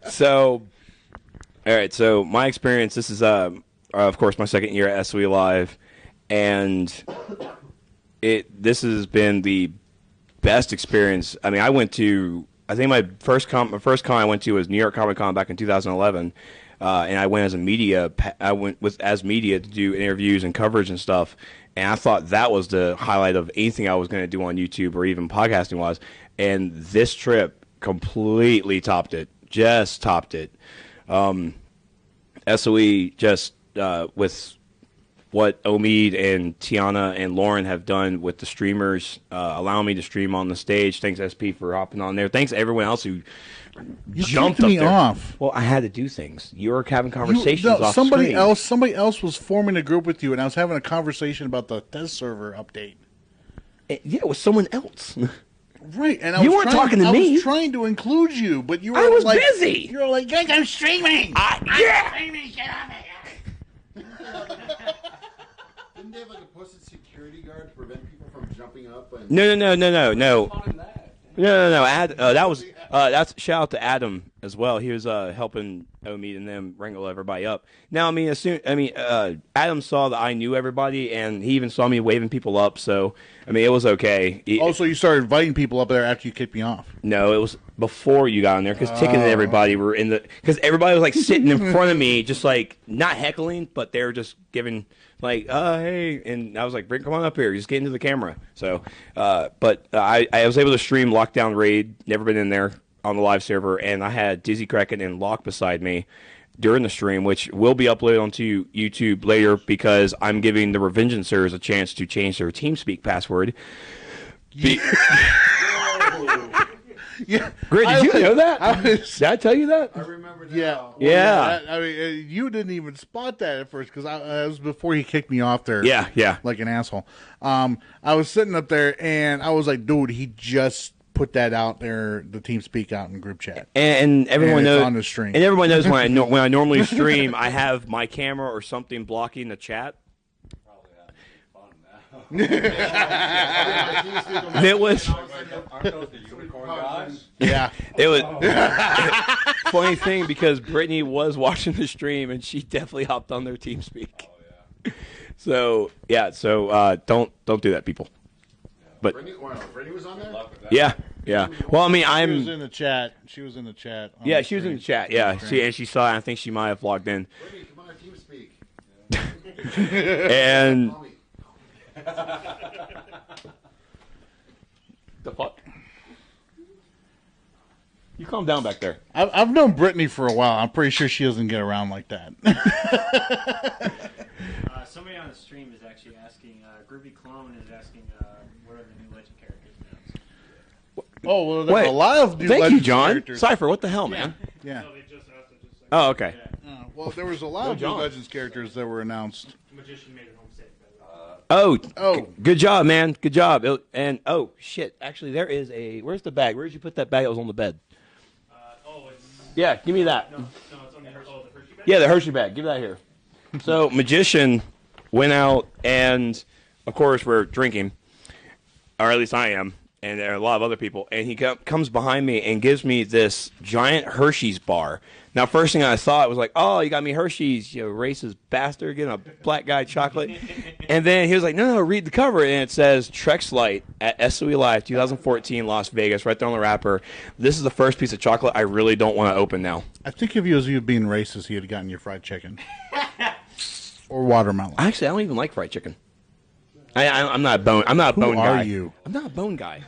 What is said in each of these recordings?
So, all right. So my experience. This is of course, my second year at SOE Live, and this has been the best experience. I mean, I think my first con I went to was New York Comic Con back in 2011, and I went as a media. I went as media to do interviews and coverage and stuff. And I thought that was the highlight of anything I was going to do on YouTube or even podcasting wise. And this trip completely topped it. Just topped it. SOE just with what Omid and Tiana and Lauren have done with the streamers, allowing me to stream on the stage. Thanks, SP, for hopping on there. Thanks, everyone else who jumped up me there. Off. Well, I had to do things. You were having conversations off somebody screen. Somebody else was forming a group with you, and I was having a conversation about the test server update. Yeah, it was someone else. Right, and You weren't talking to me. I was trying to include you, but you were I was like, busy. You were like, guys, I'm streaming. Yeah. Streaming, get on it. Didn't they have like a posted security guard to prevent people from jumping up? And... No. That's shout out to Adam as well. He was helping Omid and them wrangle everybody up. Now, Adam saw that I knew everybody, and he even saw me waving people up. So, I mean, it was okay. Also, you started inviting people up there after you kicked me off. No, it was before you got in there because Ticket and everybody were in because everybody was like sitting in front of me, just like not heckling, but they were just giving like, hey, and I was like, come on up here, just get into the camera. So, but I was able to stream Lockdown Raid. Never been in there on the live server, and I had Dizzy Kraken and Locke beside me during the stream, which will be uploaded onto YouTube later because I'm giving the Revengeancers a chance to change their TeamSpeak password. Yeah, Grid, did you know that? Did I tell you that? I remember now. Yeah, well, Yeah. I mean, you didn't even spot that at first because it was before he kicked me off there. Yeah. like an asshole. I was sitting up there and I was like, dude, he just put that out there, the TeamSpeak out in group chat, and everyone and it's knows on the stream. And everyone knows when I normally stream, I have my camera or something blocking the chat. It was. Aren't those the unicorn guys? Yeah, It was funny thing because Brittany was watching the stream and she definitely hopped on their TeamSpeak. Oh, So don't do that, people. But Brittany was on there? yeah. Well, I mean, she was in the chat. She was in the chat. Yeah, she was in the chat. Yeah, she saw it. I think she might have logged in. Brittany, come on, TeamSpeak. And Call me. the fuck. You calm down back there. I've known Brittany for a while. I'm pretty sure she doesn't get around like that. Somebody on the stream is actually asking, Groovy Clone is asking, what are the new Legend characters announced? Oh, well, there's a lot of new Thank you, Legends John. characters. Cypher, what the hell, man? Yeah. No, they just asked it just Oh, okay. Well, there was a lot of new John. Legends characters that were announced. Magician made it home safe. Good job, man. Good job. Oh, shit. Actually, there is where's the bag? Where did you put that bag that was on the bed? It's... Yeah, give me that. No, it's on the Hershey bag? Yeah, the Hershey bag. Give that here. So, Magician went out, and, of course, we're drinking. Or at least I am. And there are a lot of other people. And he comes behind me and gives me this giant Hershey's bar. Now, first thing I thought was like, oh, you got me Hershey's, you racist bastard, getting a black guy chocolate. And then he was like, no, read the cover. And it says Trexlight at SOE Live 2014 Las Vegas, right there on the wrapper. This is the first piece of chocolate I really don't want to open now. I think if he was being racist, he had gotten your fried chicken. Or watermelon. Actually, I don't even like fried chicken. I'm not a bone. I'm not a bone Who guy. are you? I'm not a bone guy.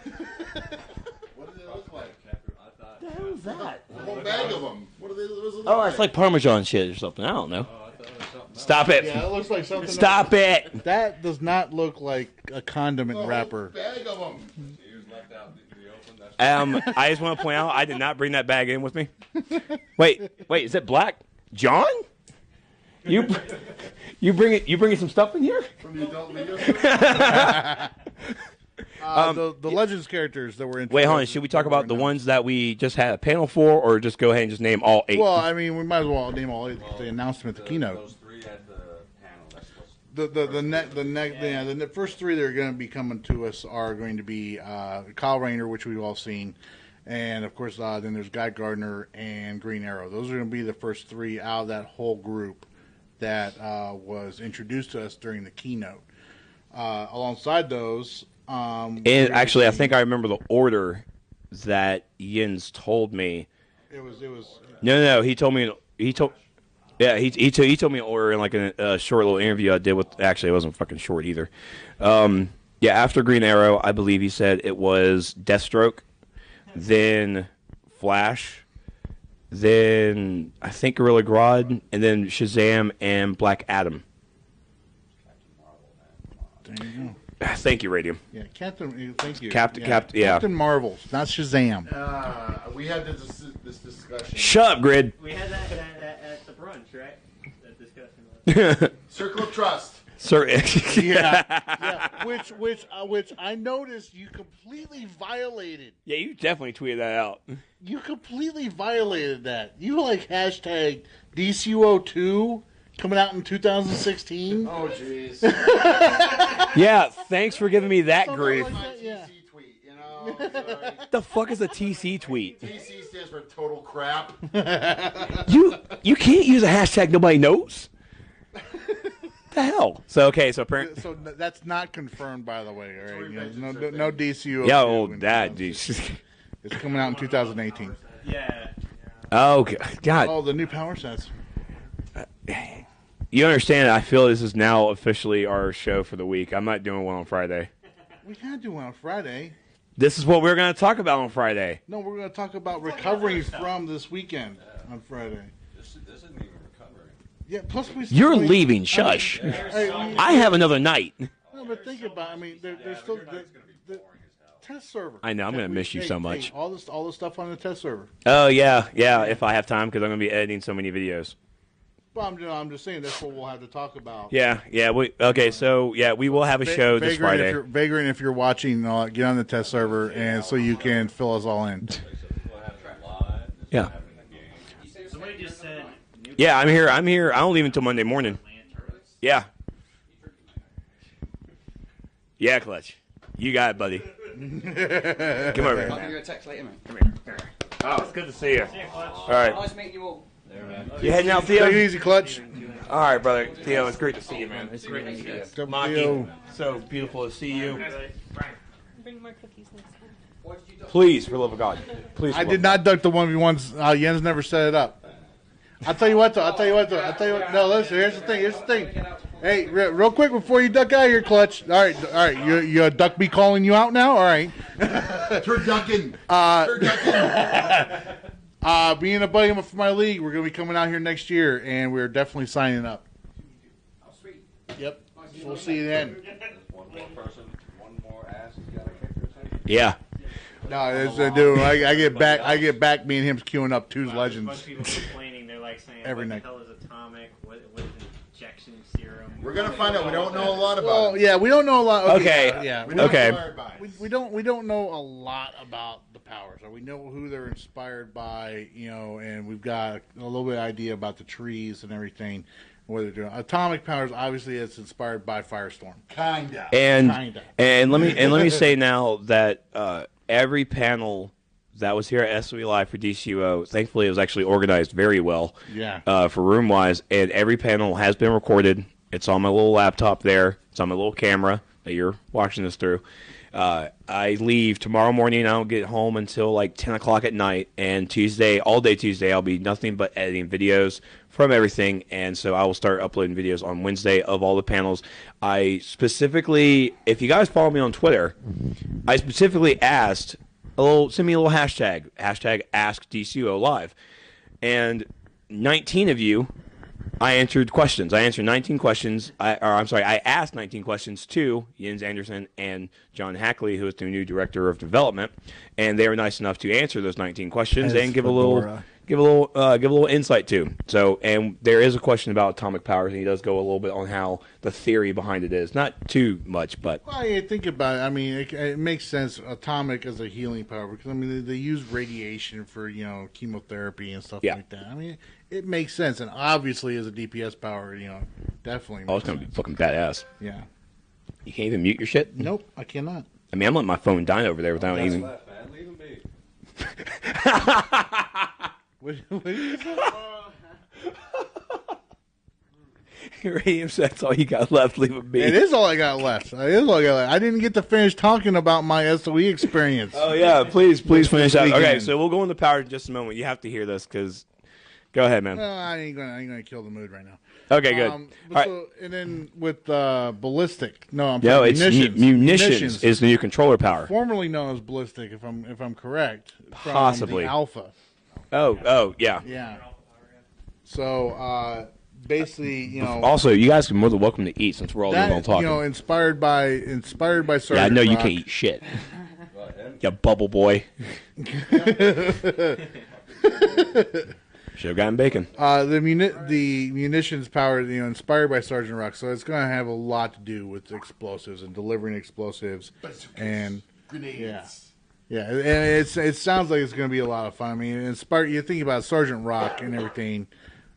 What do they look like? What the hell is that? A whole bag of them. What do they look Oh, like? it's like Parmesan shit or something. I don't know. Stop it. Yeah, it looks like something. Stop it. That does not look like a condiment wrapper. Bag of them. I just want to point out I did not bring that bag in with me. Wait, is it black? John? You bringing some stuff in here? From the adult video. The Legends characters that were in. Wait, hold on. Should we talk about the ones that we just had a panel for, or just go ahead and just name all 8? Well, I mean, we might as well name all 8. They announced them at the keynote. Those 3 at the panel. That's what's... The first 3 that are going to be coming to us are going to be Kyle Rayner, which we've all seen, And of course, then there's Guy Gardner and Green Arrow. Those are going to be the first 3 out of that whole group that was introduced to us during the keynote. Alongside those, And actually, I think I remember the order that Jens told me. it was No. He told me. Yeah, he told me an order in like a short little interview I did with. Actually, it wasn't fucking short either. Yeah, after Green Arrow, I believe he said it was Deathstroke, then Flash, then I think Gorilla Grodd, and then Shazam and Black Adam. there you go. Thank you, Radium. Yeah, Captain. Thank you. Captain- yeah. yeah. Captain Marvel, not Shazam. We had this discussion. Shut up, Grid. We had that at the brunch, right? That discussion. Circle of Trust. Sir. yeah. Which I noticed you completely violated. Yeah, you definitely tweeted that out. You completely violated that. You hashtag DCUO2 coming out in 2016. Oh, jeez. Yeah, thanks for giving me that Something grief. like My that, yeah. TC tweet, you know? Sorry. What the fuck is a TC tweet? TC stands for total crap. You can't use a hashtag nobody knows. The hell? So apparently, So that's not confirmed, by the way. All right, Revenge no DCUO. yeah, well, that dude. It's coming out in 2018. Yeah. Oh God, Oh, the new power sets. you understand? I feel this is now officially our show for the week. I'm not doing one on Friday. We gotta do one on Friday. This is what we're going to talk about on Friday. No, we're gonna talk about recovering from this weekend on Friday. This isn't even recovery. Yeah. Plus we. You're leaving. Shush. I have another night. No, but think about. I mean, there's still the test server. I know, I'm gonna miss you so much. all the stuff on the test server. Oh yeah. If I have time, because I'm going to be editing so many videos. Well, I'm just saying that's what we'll have to talk about. Yeah. So we will have a show this Friday. Vagrant, if you're watching, get on the test server and so you can fill us all in. Yeah. Somebody just said. Yeah, I'm here. I don't leave until Monday morning. Yeah. Yeah, Clutch. You got it, buddy. Come over here. I'll give you a text later, man. Oh, it's good to see you. Clutch. All right. Nice meeting you all. You heading out, Take it Theo? easy, Clutch. All right, brother. Theo, it's great to see you, man. It's great to see you. Double Maki, Theo. so beautiful to see you. Bring more cookies next time. Please, for the love of God. Please. I did not duck the 1v1s. Jens never set it up. I'll tell you what, though. No, listen, here's the thing. Hey, real quick before you duck out of here, Clutch. All right. You duck be calling you out now? All right. Turducken. Being a buddy for my league, we're going to be coming out here next year, and we're definitely signing up. Oh, sweet. Yep. We'll see you then. One more person, one more ass has got a kick or something. Yeah. No, it's dude. I get back. Me and him's queuing up Two's A bunch Legends. of people complaining. They're like saying, Every "What night. the hell is atomic? What is injection serum?" We're going to find out. We don't know a lot about Well, it. yeah, we don't know a lot. Okay. Yeah. We know Okay. inspired by it. We don't know a lot about the powers. We know who they're inspired by, and we've got a little bit of idea about the trees and everything. What they're doing. Atomic powers, obviously, it's inspired by Firestorm. Kinda. And Kinda. let me say now that every panel that was here at SOE Live for DCUO, thankfully, it was actually organized very well. Yeah. For room wise, and every panel has been recorded. It's on my little laptop there. It's on my little camera that you're watching this through. I leave tomorrow morning. I don't get home until like 10 o'clock at night. And Tuesday, all day Tuesday, I'll be nothing but editing videos from everything. And so I will start uploading videos on Wednesday of all the panels. I specifically, if you guys follow me on Twitter, I specifically asked, send me a little hashtag AskDCUO Live. And 19 of you, I answered questions. I answered 19 questions. I asked 19 questions to Jens Anderson and John Hackley, who is the new director of development, and they were nice enough to answer those 19 questions and give a little insight too. So, and there is a question about atomic powers, and he does go a little bit on how the theory behind it is. Not too much, but Well, yeah, think about it. I mean, it makes sense. Atomic as a healing power because I mean they use radiation for chemotherapy and stuff Yeah. like that. I mean, it makes sense, and obviously as a DPS power, definitely. oh, it's gonna be fucking badass. Yeah. You can't even mute your shit. Nope, I cannot. I mean, I'm letting my phone die over there without That's even. left, man. Leave him be. What did you say? Radium, that's all you got left. Leave it be. It is all I got left. It is all I got left. I didn't get to finish talking about my SOE experience. Oh yeah, please finish that. Okay, weekend. so we'll go into power in just a moment. You have to hear this because. Go ahead, man. No, I ain't gonna kill the mood right now. Okay, good. All right. So, and then with ballistic. No, I'm No, sorry, it's munitions is the new controller power. formerly known as ballistic, if I'm correct. From Possibly. the Alpha. Oh, yeah. Yeah. So basically, Also, you guys are more than welcome to eat since we're all doing all that talking. inspired by Sergeant Yeah, I know you Rock. can't eat shit. You bubble boy. Should have gotten bacon. The munitions power, inspired by Sergeant Rock, so it's going to have a lot to do with explosives and delivering explosives, and Grenades. yeah, and it sounds like it's going to be a lot of fun. I mean, inspired. You think about Sergeant Rock and everything.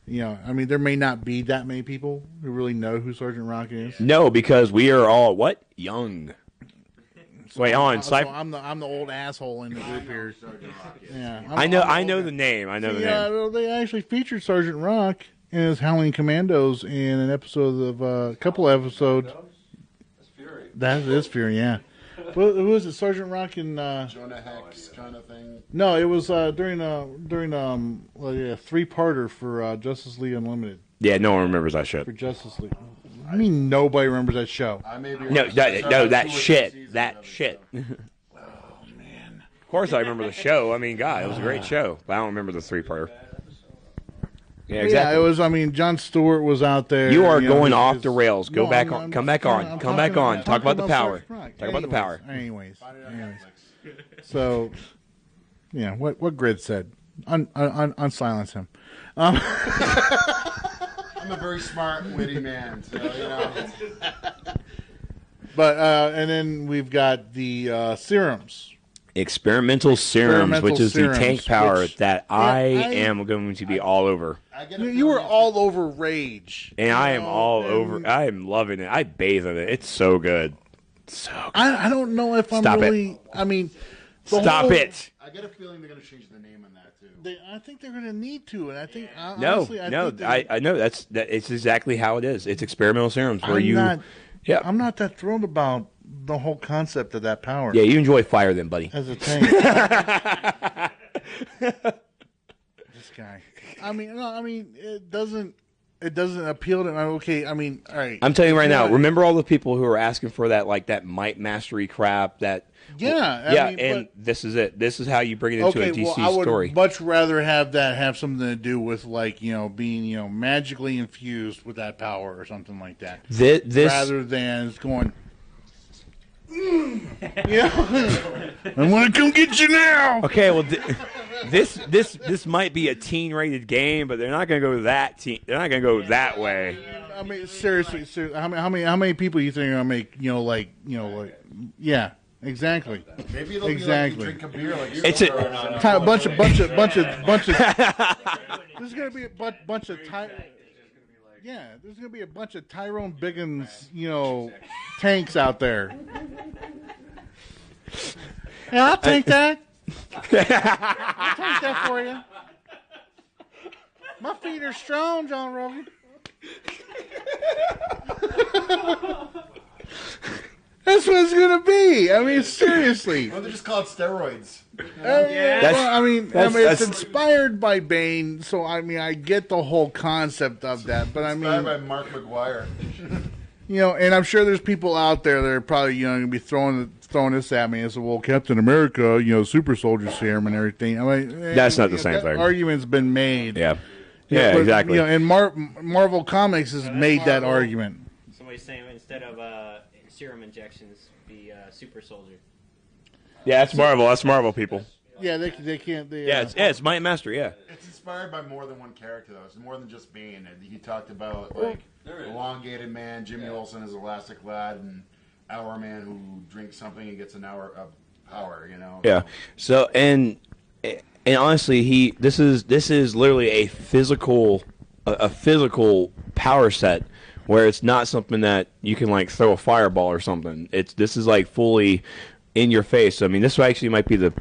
I mean, there may not be that many people who really know who Sergeant Rock is. No, because we are all what young. Wait, on So Cypher. I'm the old asshole in the group here. Yeah, I know the name. I know the name. Yeah, they actually featured Sergeant Rock in his Howling Commandos in an episode of a couple episodes. That's Fury. That is Fury, yeah. Who was it? Sergeant Rock in? Jonah Hex kind of thing. No, it was during a three-parter for Justice League Unlimited. Yeah, no one remembers that shit. For Justice League. I mean, nobody remembers that show. I may be No, wrong. that shit. Seasons That of it, shit. so. Of course, I remember the show. I mean, God, it was a great show. But I don't remember the three-parter. Yeah, Yeah, exactly. it was. I mean, John Stewart was out there. You are know, going he off was- the rails. Go No, back I'm- on. Come back on. I'm Come back talking- on. I'm Talk about the talking power. Sergeant Rock. Talk about the power. Anyways. So, yeah, what Grid said. Unsilence him. I'm a very smart, witty man, so But and then we've got the serums. Experimental serums, which is the serums, tank power which- that I I- am going to be all over. I get a You were feeling all over Rage, And I am all and over. I am loving it. I bathe in it. It's so good. So good. I don't know if I'm Stop it. really. I mean, the Stop whole- it. I get a feeling they're going to change the name on that too. I think they're going to need to, and I think No, honestly, no. think I know that. It's exactly how it is. It's experimental serums where I'm you. not. Yeah. I'm not that thrilled about the whole concept of that power. Yeah, you enjoy fire then, buddy. As a tank. This guy. I mean, no, it doesn't appeal to me. Okay, I mean, all right. I'm telling you right now. Yeah. Remember all the people who are asking for that might mastery crap. That Yeah, I yeah, mean, and this is it. This is how you bring it into okay, a DC well, I would story. much rather have that have something to do with being magically infused with that power or something like that, This rather than it's going. Yeah, I'm gonna come get you now. okay. Well, this might be a teen-rated game, but they're not going to go that teen. They're not going to go that way. I mean, seriously, how many people you think are gonna make? Yeah, exactly. Maybe it'll Exactly. be like you drink a beer like It's a- A bunch of. There's gonna be a bunch of Yeah, there's gonna be a bunch of Tyrone Biggins, tanks out there. Yeah, I'll take that. I'll take that for you. My feet are strong, John Rogan. That's what it's gonna be. I mean, seriously. Or they just call it steroids. It's inspired by Bane, so I get the whole concept of that. But Inspired by Mark McGuire. And I'm sure there's people out there that are probably going to be throwing this at me and say, "Well, Captain America, super soldier serum and everything." I mean, That's not the same that thing. Argument's been made. Yeah. Yeah, Yeah, but, exactly. And Marvel Comics has made that argument. Somebody's saying instead of serum injections, be super soldier. Yeah, that's Marvel. That's Marvel people. Yeah, they can't. Yeah, it's Might Master. Yeah. It's inspired by more than one character, though. It's more than just Bane. He talked about, like, Elongated Man, Jimmy Olsen as Elastic Lad, and Hour Man who drinks something and gets an hour of power, Yeah. So and honestly, this is literally a physical power set where it's not something that you can like throw a fireball or something. This is like fully in your face. I mean, this actually might be the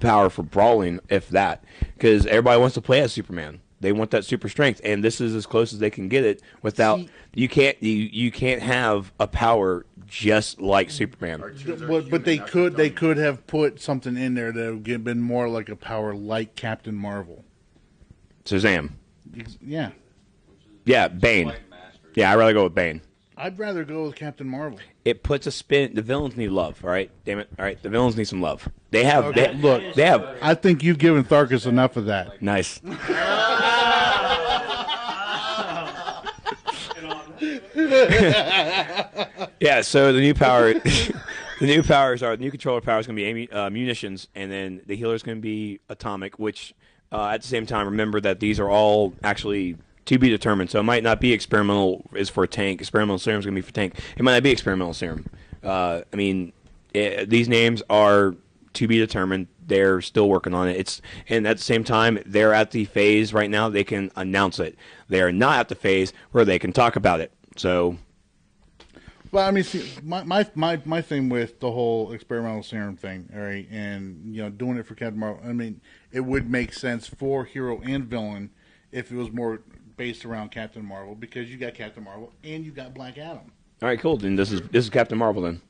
power for brawling, if that, because everybody wants to play as Superman. They want that super strength, and this is as close as they can get it without. You can't have a power just like Superman. But they could have put something in there that would have been more like a power like Captain Marvel. Shazam. Yeah. Yeah, Bane. Yeah, I'd rather go with Bane. I'd rather go with Captain Marvel. It puts a spin. The villains need love, all right? Damn it. All right, the villains need some love. They have. Okay, look, they have. I think you've given Tharkus enough of that. Nice. Yeah, so the new power, the new controller power is going to be munitions, and then the healer is going to be atomic. Which, at the same time, remember that these are all actually to be determined. So it might not be experimental is for tank. Experimental serum is going to be for tank. It might not be experimental serum. These names are to be determined. They're still working on it. And at the same time, they're at the phase right now they can announce it. They are not at the phase where they can talk about it. So, well, I mean, see, my thing with the whole experimental serum thing, all right, and doing it for Captain Marvel. I mean, it would make sense for hero and villain if it was more based around Captain Marvel, because you got Captain Marvel and you got Black Adam. All right, cool. Then this is Captain Marvel. Then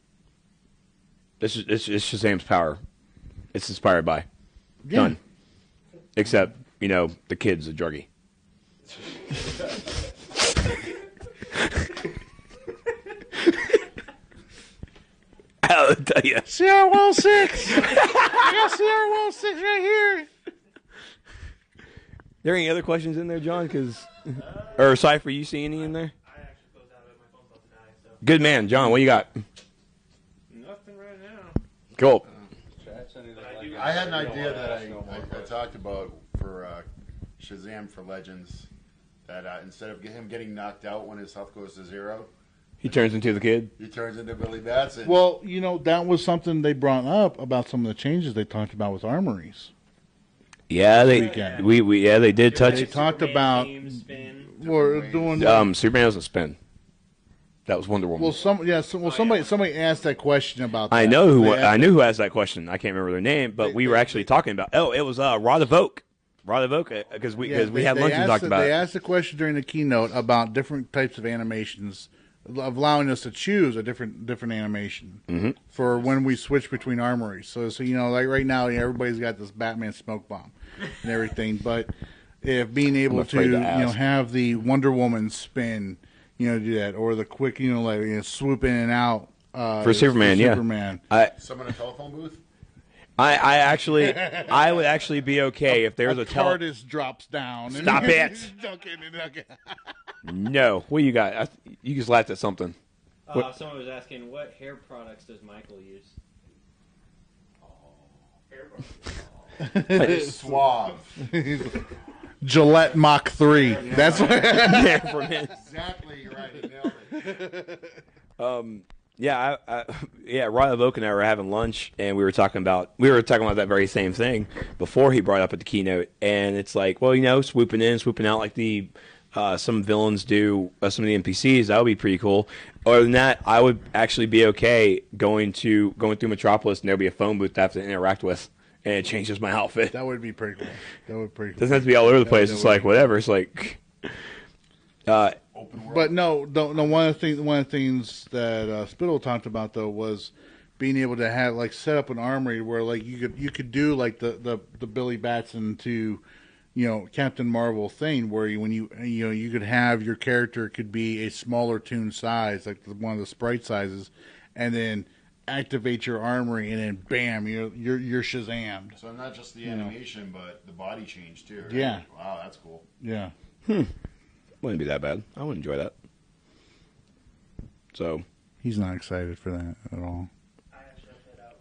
this is Shazam's power. It's inspired by. Yeah. Done. Except the kid's a druggie. I'll tell you. Sierra 106. I got Sierra 106 right here. There any other questions in there, John? Or Cypher, you see any in there? I actually closed out of it. My phone's about to die. So. Good man, John. What you got? Nothing right now. Cool. I had an idea that I talked about for Shazam for Legends, that instead of him getting knocked out when his health goes to 0, he turns into the kid. He turns into Billy Batson. Well, that was something they brought up about some of the changes they talked about with armories. Yeah, they did touch They it. talked about we're doing Superman doesn't spin. That was Wonder Woman. Well, somebody asked that question about that. I knew who asked that question. I can't remember their name, but we were actually talking about. Oh, it was Rod of Oak. Rod of Oak, because we had lunch and talked about it. They asked the question during the keynote about different types of animations, allowing us to choose a different animation for when we switch between armories. So like right now, everybody's got this Batman smoke bomb and everything, but if being able to have the Wonder Woman spin. Do that, or the quick, swoop in and out for Superman. Superman. Someone in a telephone booth. I would actually be okay if there's a TARDIS drops down. Stop it! No, what you got? You just laughed at something. Someone was asking, what hair products does Michael use? Suave. Gillette Mach 3. That's what. Exactly right. You nailed it. Rod of Oak and I were having lunch, and we were talking about that very same thing before he brought up at the keynote. And it's like, well, swooping in, swooping out like the some villains do, some of the NPCs. That would be pretty cool. Other than that, I would actually be okay going through Metropolis, and there'll be a phone booth to have to interact with. And it changes my outfit. That would be pretty cool. Doesn't have to be all over the place. It's like whatever. It's like. Open world. But no. One of the things that Spittle talked about though was being able to have set up an armory where you could do the Billy Batson to Captain Marvel thing where you could have your character could be a smaller toon size, like one of the sprite sizes, and then activate your armory, and then bam, you're Shazammed. So not just the animation, but the body change too. Right? Yeah. Wow, that's cool. Yeah. Wouldn't be that bad. I would enjoy that. So. He's not excited for that at all. I actually have to head out.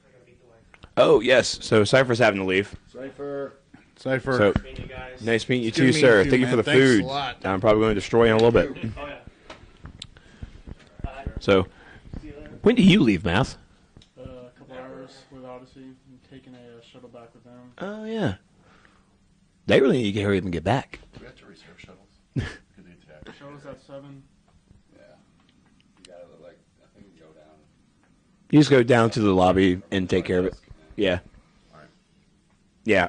I gotta beat the wife. Oh yes. So Cypher's having to leave. Cypher. So, Meeting you guys. nice meeting you It's good too, meeting sir. you, Thank you man. for the Thanks food. a lot. I'm probably going to destroy you in a little bit. Oh yeah. So, See you later. when do you leave, Math? A couple hours with Odyssey and taking a shuttle back with them. Oh yeah. They really need to hurry up and get back. We have to reserve shuttles. Could they attack? Shuttle's at 7. Yeah. You gotta, I think you go down. You just go down to the lobby and take care of it. Yeah. Yeah,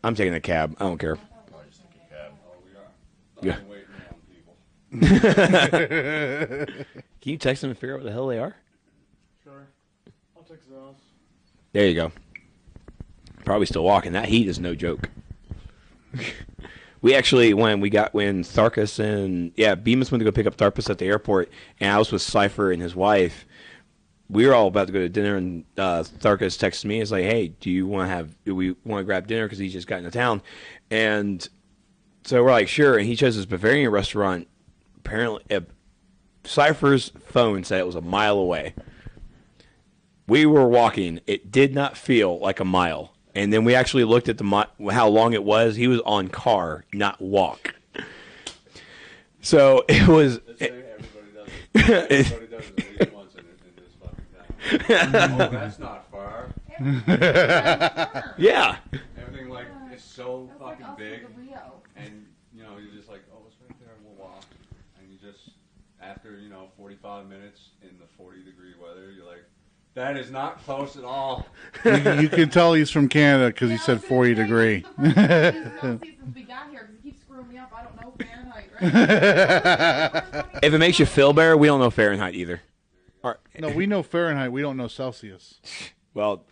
I'm taking a cab. I don't care. Probably just take a cab. Oh, we are. Yeah. I've been waiting on people. Can you text them and figure out what the hell they are? Sure. I'll text those. There you go. Probably still walking. That heat is no joke. We actually, when Tharkus and Bemis went to go pick up Tharkus at the airport, and I was with Cypher and his wife. We were all about to go to dinner, and Tharkus texted me. He's like, "Hey, do we want to grab dinner because he just got into town?" And so we're like, "Sure." And he chose this Bavarian restaurant. Apparently, Cypher's phone said it was a mile away. We were walking. It did not feel like a mile. And then we actually looked at how long it was. He was on car, not walk. So it was. Let's say everybody does it. Everybody does it at least once in this fucking town. Oh, that's not far. Yeah. Everything like is so fucking big, and you know you're just like, oh, it's right there, and we'll walk. And you just after 45 minutes in the 40-degree weather, you're like, that is not close at all. You can tell he's from Canada because he said 40 degree. Since we got here, because he keeps screwing me up. I don't know Fahrenheit, right? If it makes you feel better, we don't know Fahrenheit either. No, we know Fahrenheit. We don't know Celsius. Well,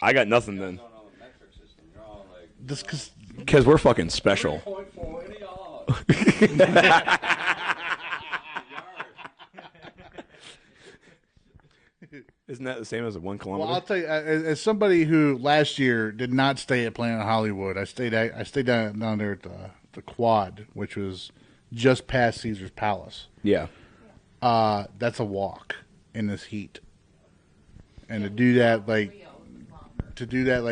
I got nothing then. Don't know the metric system. You're all like Just Because we're fucking special. 3.4 in a yard. Isn't that the same as a 1 kilometer? well, I'll tell you, as somebody who last year did not stay at Planet Hollywood, I stayed down there at the Quad, which was just past Caesar's Palace. Yeah. That's a walk in this heat, and to do that like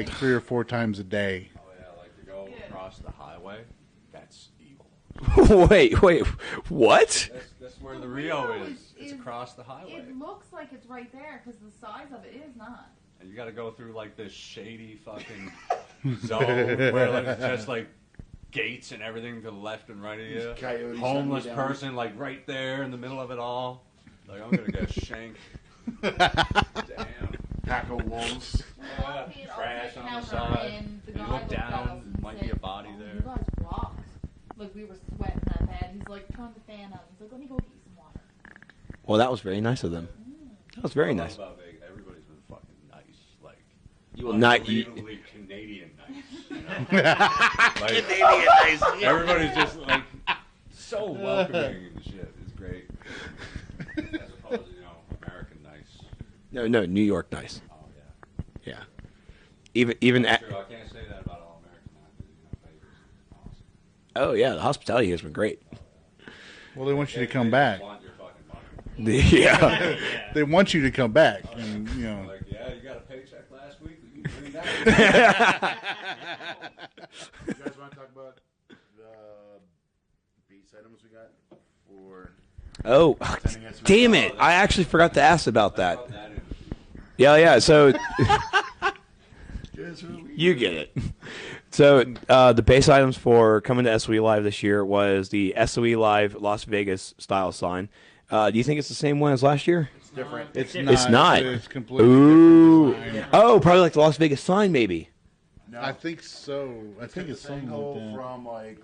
3 or 4 times a day. Oh yeah, like to go across the highway. That's evil. Wait, what? That's where the Rio is. It's across the highway. It looks like it's right there because the size of it is not. And you got to go through like this shady fucking zone where like, it's just like gates and everything to the left and right of you. Coyotes Homeless hunting you down. person like right there in the middle of it all. Like I'm gonna get shanked. Damn. Pack of wolves. Yeah, trash on the side. And the You guy look looked at us down, and might said, be a body "Oh, there." You guys rocked." Like we were sweating that bad. He's like, turn the fan on. He's like, let me go get you some water. Well, that was very nice of them. That was very nice. About Vegas, everybody's been fucking nice. Like You will not unbelievably Canadian nice. You know? Like, Canadian nice. everybody's just like so welcoming and shit. It's great. As opposed to American nice. No, New York nice. Oh yeah. Yeah. Even at, True, I can't say that about all American nice. Vegas is awesome. oh yeah, the hospitality has been great. Well, they want you to come They back. just want your fucking money. Yeah. They want you to come back, and Like, yeah, you got a paycheck last week. You can bring that. You guys want to talk about the base items we got for Oh, sending us? damn it! I actually forgot to ask about that. Put that in. Yeah. So you get it. So the base items for coming to SOE Live this year was the SOE Live Las Vegas style sign. Do you think it's the same one as last year? It's different. it's It's not. It's completely Ooh. different design. Oh, probably like the Las Vegas sign, maybe. No, I think so. I think it's this something angle like that. from like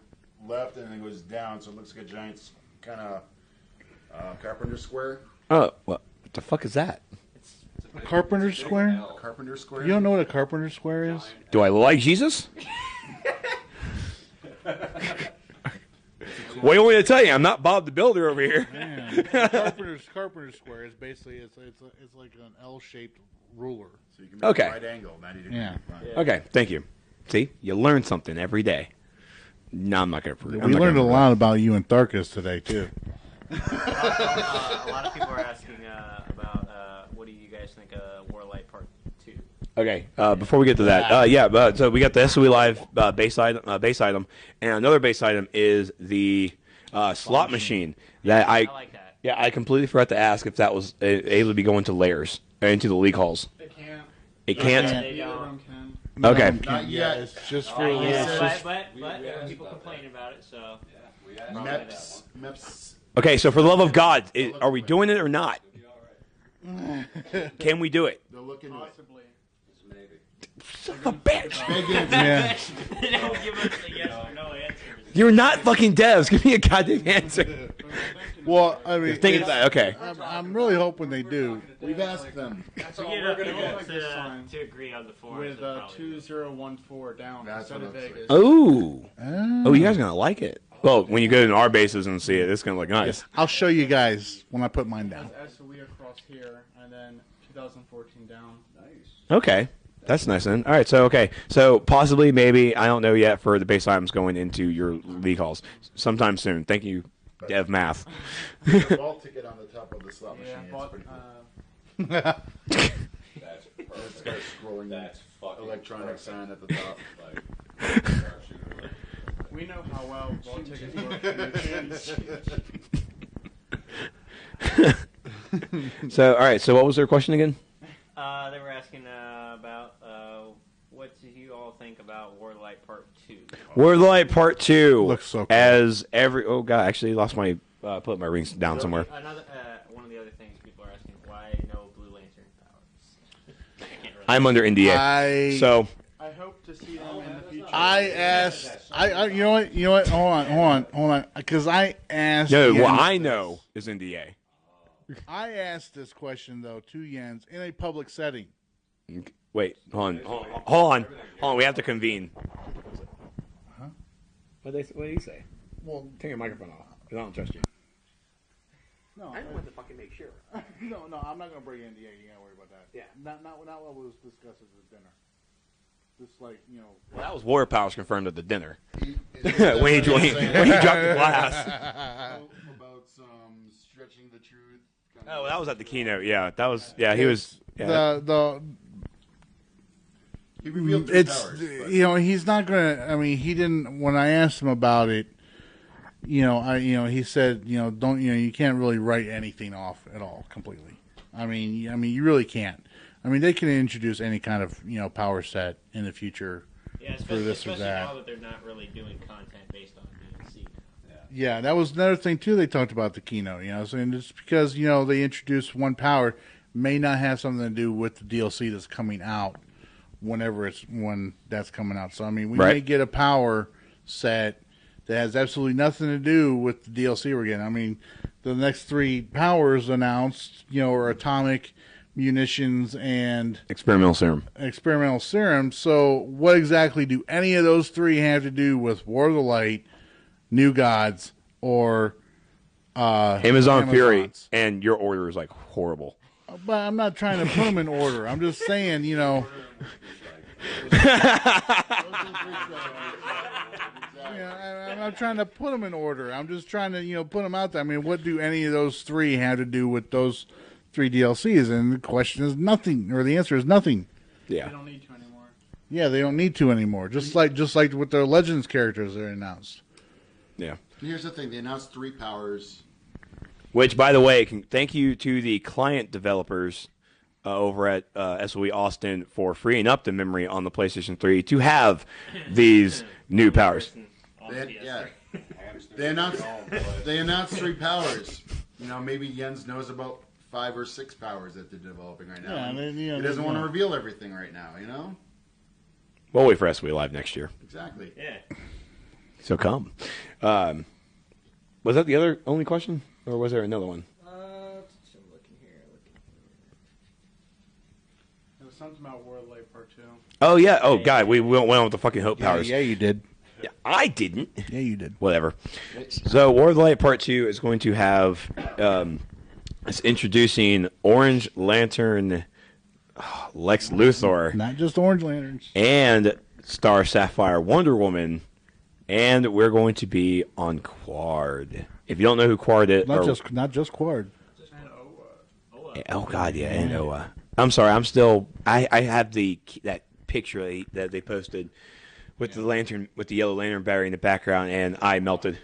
left and it goes down, so it looks like a giant kind of carpenter square. Oh, what the fuck is that? A carpenter square? A carpenter square. You don't know what a carpenter square is? Do I look like Jesus? What do you want me to tell you? I'm not Bob the Builder over here. Man, carpenter square is basically it's like an L-shaped ruler. So you can make Okay. a right angle, 90 degree. Yeah. Okay, thank you. See, you learn something every day. No, I'm not gonna. We learned a lot about you and Tharkus today too. A lot of people are asking about what do you guys think of Warlight Part 2? Okay, before we get to that, so we got the SOE Live base item, and another base item is the slot machine that I like that. Yeah, I completely forgot to ask if that was able to be going to layers into the league halls. It can't. It can't. They Either of don't. them can. Okay. Not yet. It's just for. Yeah, it's just- but we asked people about complain about it, so We asked Meps, Meps. Okay, so for the love of God, are we doing it or not? Be all right. Can we do it? They'll look into it. Possibly. It's maybe. Son of a bitch. Yeah. They don't give us a yes or no answer. You're not fucking devs. Give me a goddamn answer. Well, I mean, Thinking about it. Okay. I'm really hoping they do. We've asked them. So we're get gonna people get this sign to agree on the forums. with 2014 down That's instead of what I'm Vegas. Oh. Oh, you guys are going to like it. Well, when you go to our bases and see it, it's going to look nice. I'll show you guys when I put mine down. That's SOE across here, and then 2014 down. Nice. Okay. That's nice then. All right, so possibly, maybe, I don't know yet for the base items going into your league halls sometime soon. Thank you, Dev Math. The ball ticket on the top of the slot machine. Yeah, It's but, pretty cool. That's It's perfect. got a scrolling That's fucking electronic perfect. sign at the top. Like, sharpshooter. we know how well ball tickets work in the kids. So, all right, so what was their question again? They were asking about what do you all think about Warlight Part 2? Word Light Part 2. Looks so cool. As every... Oh, God, I actually lost my... put my rings down somewhere. Another one of the other things people are asking, why no Blue Lantern powers? I can't really I'm under NDA. So... I hope to see them in the future. I asked. You know what? Hold on. Because I asked. No, Jens what I this. know is NDA. I asked this question though to Jens in a public setting. Wait, hold on. We have to convene. Huh? What do you say? Well, Turn your microphone off. I don't trust you. no, I want to fucking make sure. no, I'm not gonna bring NDA. You gotta worry about that. Yeah. Not what was discussed at the dinner. Just like Well, that was War Powers confirmed at the dinner. Is when he dropped the glass. about some stretching the truth. Oh, that was at the keynote. Yeah, that was. Yeah, he was. Yeah. He revealed three It's powers. But he's not gonna. I mean, he didn't. When I asked him about it, he said, don't you can't really write anything off at all completely. I mean, you really can't. I mean, they can introduce any kind of power set in the future. Yeah, for this or especially that. now that they're not really doing content based on DLC. Yeah, that was another thing too. They talked about the keynote. So just because they introduced one power may not have something to do with the DLC that's coming out when that's coming out. So I mean, we may get a power set that has absolutely nothing to do with the DLC we're getting. I mean, the next three powers announced, are atomic, munitions, and Experimental serum. So what exactly do any of those three have to do with War of the Light, New Gods, or Amazon Fury? Amazons? And your order is like horrible. But I'm not trying to put them in order. I'm just saying, I'm not trying to put them in order. I'm just trying to, put them out there. I mean, what do any of those three have to do with those three DLCs? And the question is nothing, or the answer is nothing. Yeah. They don't need to anymore. Yeah, they don't need to anymore. Just like with their Legends characters they announced. Yeah. here's the thing: they announced three powers. Which, by the way, thank you to the client developers over at SOE Austin for freeing up the memory on the PlayStation 3 to have these new powers. They announced three powers. Maybe Jens knows about 5 or 6 powers that they're developing right now. Yeah, and then, he doesn't want to reveal everything right now. We'll wait for SOE Live next year. Exactly. Yeah. So come. Was that the only question? Or was there another one? Looking here. There was something about World Light Part 2. Oh, yeah. Oh, God. We went on with the fucking Hope powers. Yeah, you did. Yeah, I didn't. Yeah, you did. Whatever. So, War of the Light Part 2 is going to have... it's introducing Orange Lantern Lex Luthor. Not just Orange Lanterns. And Star Sapphire Wonder Woman. And we're going to be on Quard. If you don't know who Quard is... Not just Quard. Oh, God, yeah, and Oa. I'm sorry, I have that picture that they posted with the lantern, with the yellow lantern battery in the background, and I melted.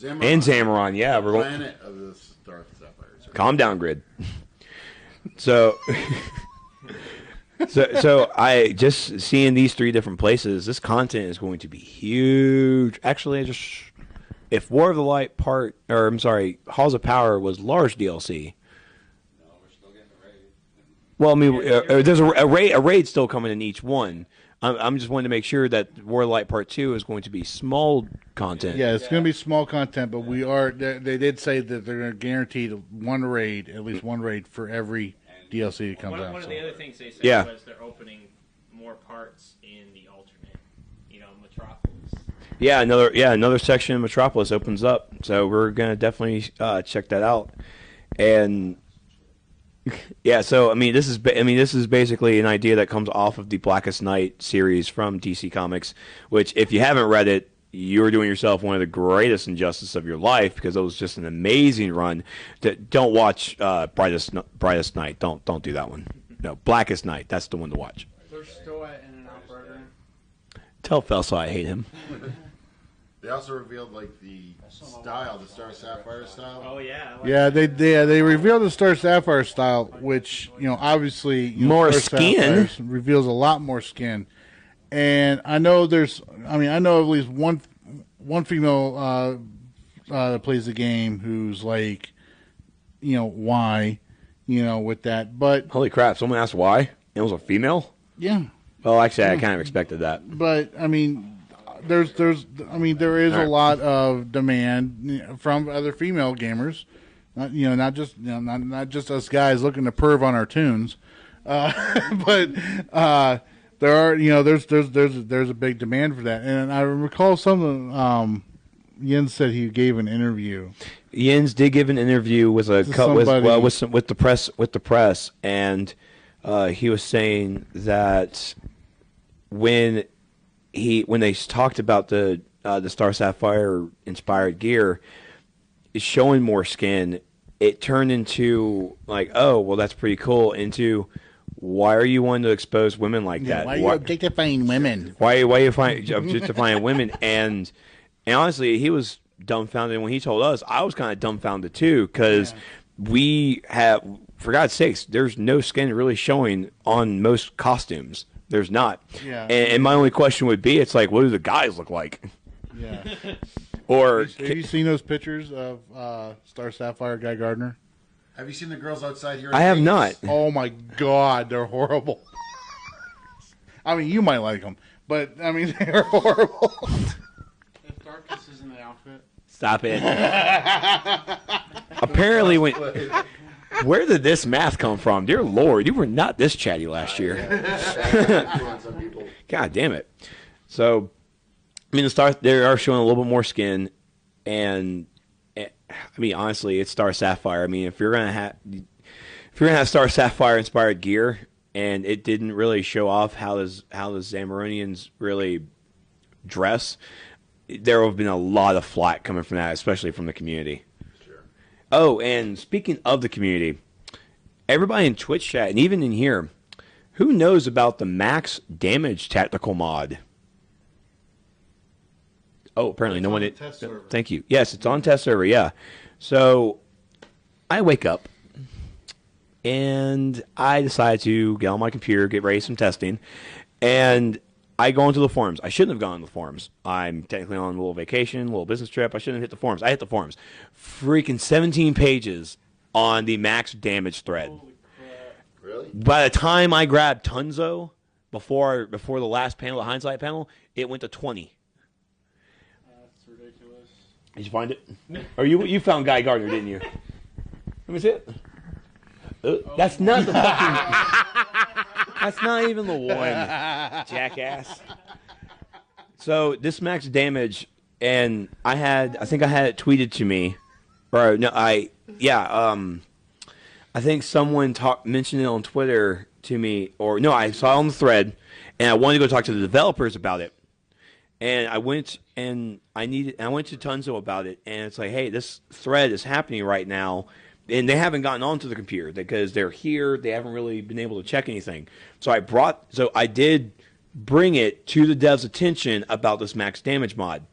And Zamaron, yeah. We're going... Planet of the Star Sapphires. Calm down, Grid. So... So I just seeing these 3 different places, this content is going to be huge. Actually, if War of the Light Halls of Power was large DLC. No, we're still getting the raid. Well, I mean, there's a raid still coming in each one. I'm just wanting to make sure that War of the Light Part 2 is going to be small content. Yeah, it's going to be small content, but they did say that they're going to guarantee at least one raid for every DLC that comes out. One of the other things they said was they're opening more parts in the alternate, Metropolis. Yeah, another section of Metropolis opens up, so we're going to definitely check that out. And yeah, so this is basically an idea that comes off of the Blackest Night series from DC Comics, which if you haven't read it, you're doing yourself one of the greatest injustice of your life, because it was just an amazing run. Don't watch Brightest Night. Don't do that one. No, Blackest Night. That's the one to watch. They're still at In-N-Out Burger. Tell Felso I hate him. They also revealed the style, the Star Sapphire style. Oh yeah. They revealed the Star Sapphire style, which obviously more Star skin reveals a lot more skin, and I know I know at least one female that plays the game who's like, why, with that, but holy crap! Someone asked why it was a female. Yeah. Well, actually, I kind of expected that, but there is a lot of demand from other female gamers, not just us guys looking to perv on our tunes, but there are there's a big demand for that. And I recall Jens said he gave an interview. Jens did give an interview with with the press, and he was saying that when they talked about the Star Sapphire inspired gear showing more skin, it turned into like, oh, well, that's pretty cool, into why are you wanting to expose women like that? Why are you objectifying women? Why are you objectifying women? And honestly, he was dumbfounded when he told us. I was kind of dumbfounded too, because we have, for God's sakes, there's no skin really showing on most costumes. There's not. Yeah. And my only question would be, it's like, what do the guys look like? Yeah. Or have you seen those pictures of Star Sapphire Guy Gardner? Have you seen the girls outside here? I have not. Oh my God, they're horrible. I mean, you might like them, but they're horrible. If Darkus is in the outfit. Stop it. Apparently, where did this math come from? Dear Lord, you were not this chatty last year. God damn it. So, they are showing a little bit more skin, and honestly, it's Star Sapphire. If you're gonna have Star Sapphire inspired gear, and it didn't really show off how the Zamoronians really dress, there have been a lot of flack coming from that, especially from the community. Oh, and speaking of the community, everybody in Twitch chat, and even in here, who knows about the max damage tactical mod? Oh, apparently no one did. Thank you. Yes, it's on test server, yeah. So I wake up, and I decide to get on my computer, get ready for some testing, and I go into the forums. I shouldn't have gone to the forums. I'm technically on a little vacation, a little business trip. I shouldn't have hit the forums. I hit the forums. Freaking 17 pages on the max damage thread. Holy crap. Really? By the time I grabbed Tunzo, before the last panel, the hindsight panel, it went to 20. That's ridiculous. Did you find it? Or you found Guy Gardner, didn't you? Let me see it. That's not the fucking... That's not even the one, jackass. So this max damage, and I think I had it tweeted to me, or no, I think someone mentioned it on Twitter to me, or no, I saw it on the thread, and I wanted to go talk to the developers about it, and I went to Tunzo about it, and it's like, hey, this thread is happening right now. And they haven't gotten onto the computer because they're here. They haven't really been able to check anything. So I did bring it to the devs' attention about this max damage mod.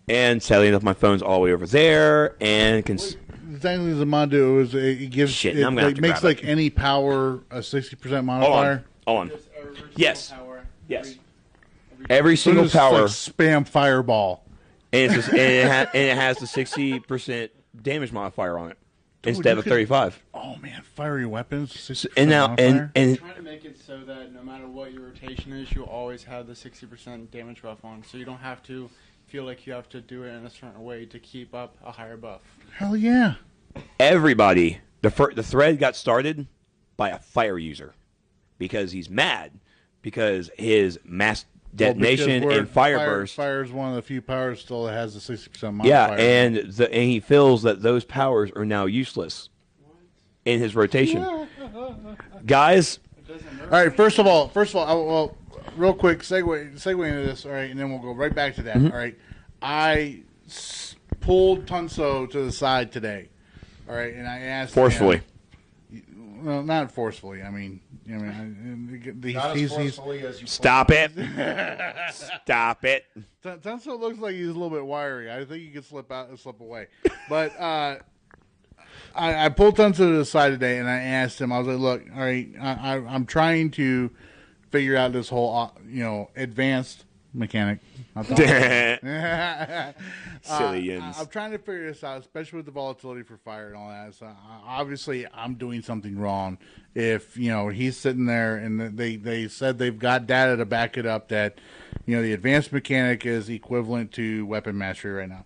And sadly enough, my phone's all the way over there. And exactly the mod do is it gives shit, it makes like any power a 60% modifier. Hold on. Yes. Power, yes. Every single power. Like spam fireball. And it has the 60% damage modifier on it. Instead of 35. Oh man, fiery weapons. 60% And now modifier? and Trying to make it so that no matter what your rotation is, you always have the 60% damage buff on, so you don't have to feel like you have to do it in a certain way to keep up a higher buff. Hell yeah. everybody, the thread got started by a fire user because he's mad because his mass detonation and fire burst. Fire is one of the few powers still that has the 60% Yeah, modifier. and he feels that those powers are now useless in his rotation. Guys, All right, first of all, well, real quick, segue into this, all right, and then we'll go right back to that. Mm-hmm. All right, I pulled Tunso to the side today, all right, and I asked forcefully. him, well, not forcefully. I mean, Not as forcefully as you. Stop it. Stop it. Tunso looks like he's a little bit wiry. I think he could slip out and slip away, but I pulled Tunso to the side today, and I asked him. I was like, "Look, all right, I'm trying to figure out this whole, advanced mechanic." Silly yins. I'm trying to figure this out, especially with the volatility for fire and all that. So obviously, I'm doing something wrong. If he's sitting there and they said they've got data to back it up that the advanced mechanic is equivalent to weapon mastery right now.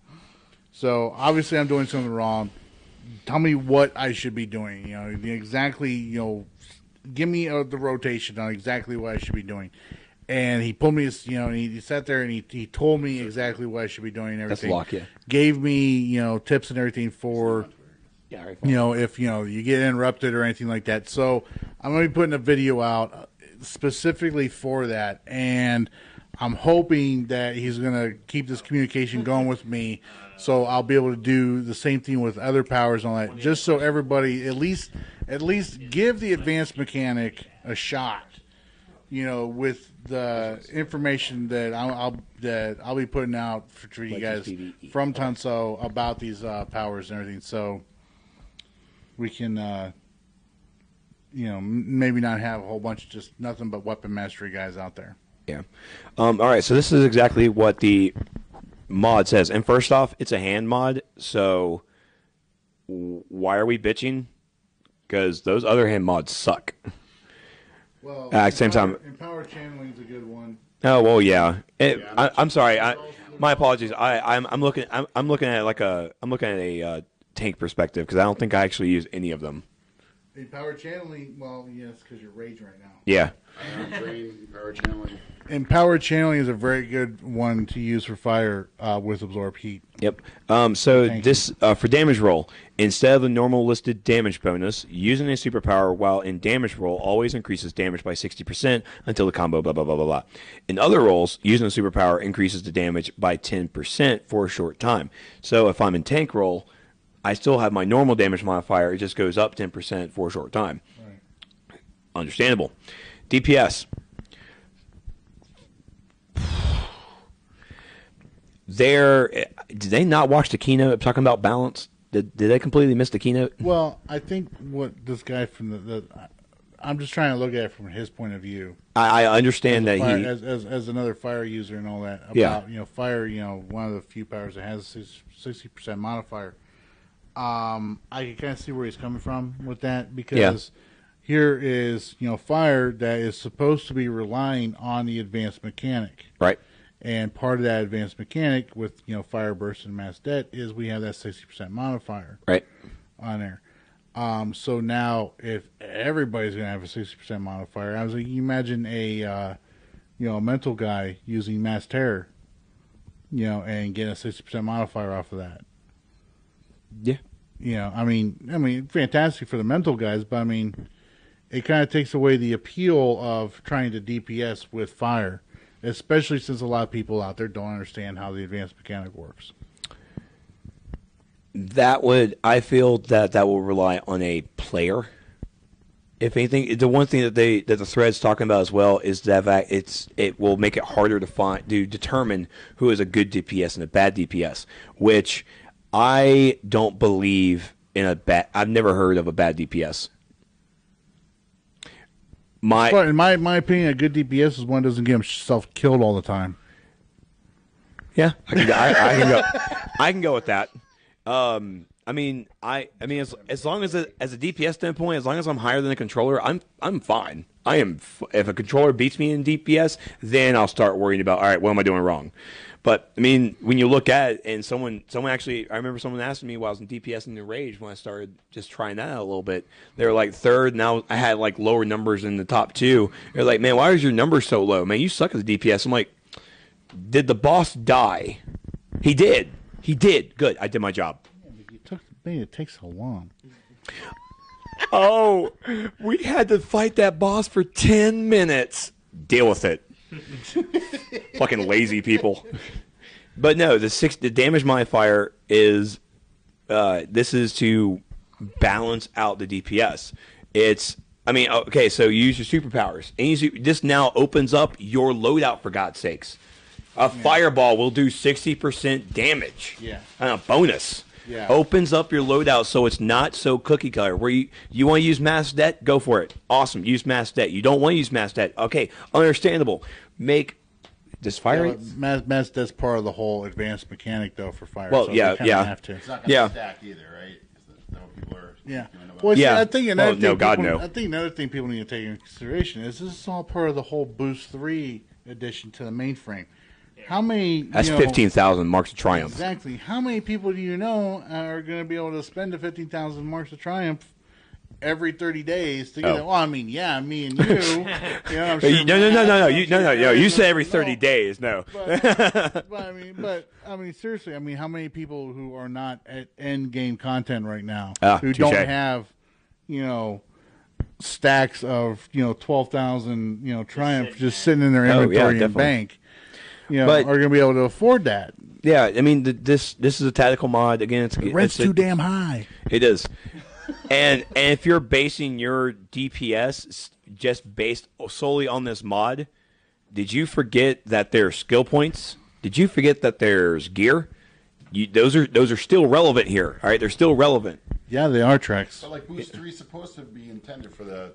So obviously, I'm doing something wrong. Tell me what I should be doing. Exactly. Give me the rotation on exactly what I should be doing. And he pulled me, he sat there and he told me exactly what I should be doing and everything. That's lock, yeah. Gave me, tips and everything for, if, you get interrupted or anything like that. So I'm going to be putting a video out specifically for that. And I'm hoping that he's going to keep this communication going with me so I'll be able to do the same thing with other powers and all that. Just so everybody at least give the advanced mechanic a shot. With the information that I'll be putting out for you guys from Tunso about these powers and everything, so we can maybe not have a whole bunch of just nothing but weapon mastery guys out there. Yeah. All right. So this is exactly what the mod says. And first off, it's a hand mod. So why are we bitching? Because those other hand mods suck. Well, at the same time, Empower Channeling is a good one. Oh well, yeah. I'm sorry. My apologies. I'm looking. I'm looking at a tank perspective because I don't think I actually use any of them. Empower Channeling. Well, yes, because you're rage right now. Yeah. Power channeling. Empower Channeling is a very good one to use for fire with absorb heat. Yep. So this for damage roll, instead of the normal listed damage bonus, using a superpower while in damage roll always increases damage by 60% until the combo blah blah blah blah blah. In other rolls, using a superpower increases the damage by 10% for a short time. So if I'm in tank roll, I still have my normal damage modifier. It just goes up 10% for a short time. Right. Understandable. DPS. Did they not watch the keynote talking about balance? Did they completely miss the keynote? Well, I think what this guy from I'm just trying to look at it from his point of view. I understand that fire, as another fire user and all that. About, fire, one of the few powers that has a 60% modifier. I can kind of see where he's coming from with that because here is, fire that is supposed to be relying on the advanced mechanic. Right. And part of that advanced mechanic with, fire burst and mass det is we have that 60% modifier. Right. On there. So now if everybody's going to have a 60% modifier, I was like, you imagine a mental guy using mass terror, and getting a 60% modifier off of that. Yeah. I mean, fantastic for the mental guys, but I mean, it kind of takes away the appeal of trying to DPS with fire, especially since a lot of people out there don't understand how the advanced mechanic works. I feel that will rely on a player. If anything, the one thing that the thread's talking about as well is that it will make it harder to determine who is a good DPS and a bad DPS, which I don't believe in I've never heard of a bad DPS. In my opinion, a good DPS is one that doesn't get himself killed all the time. Yeah, I can go with that. I mean, as long as as a DPS standpoint, as long as I'm higher than the controller, I'm fine. If a controller beats me in DPS, then I'll start worrying about, all right, what am I doing wrong? But I mean, when you look at it, and someone actually, I remember someone asking me while I was in DPS in the Rage when I started just trying that out a little bit. They were like third, now I had like lower numbers in the top two. They're like, man, why is your number so low? Man, you suck as a DPS. I'm like, did the boss die? He did. Good. I did my job. It takes so long. Oh, we had to fight that boss for 10 minutes. Deal with it. Fucking lazy people. But no, the damage modifier is this is to balance out the DPS. Okay, so you use your superpowers. And this now opens up your loadout, for God's sakes. A fireball will do 60% damage. Yeah. And a bonus. Yeah. Opens up your loadout so it's not so cookie cutter. Where you want to use mass det, go for it. Awesome, use mass det. You don't want to use mass det, okay, understandable. Make this fire. Mass det's part of the whole advanced mechanic though for fire. Well, so yeah. Have to. It's not going to stack either, right? Is that what people are Yeah. thinking about? Well, Yeah. I think another thing. no. I think another thing people need to take into consideration is this is all part of the whole Boost 3 addition to the mainframe. How many? That's 15,000 marks of triumph. Exactly. How many people do you know are going to be able to spend the 15,000 marks of triumph every 30 days to get it? Well, I mean, yeah, me and you. I'm sure No. You said every 30 days. No. But I mean, seriously. I mean, how many people who are not at end game content right now who touche. don't have, stacks of 12,000 triumph just sitting in their inventory and bank. Are going to be able to afford that. Yeah, I mean, this is a tactical mod. Again, The rent's too damn high. It is. And if you're basing your DPS just based solely on this mod, did you forget that there's skill points? Did you forget that there's gear? Those are still relevant here. All right, they're still relevant. Yeah, they are, Trex. But like Boost 3 is supposed to be intended for the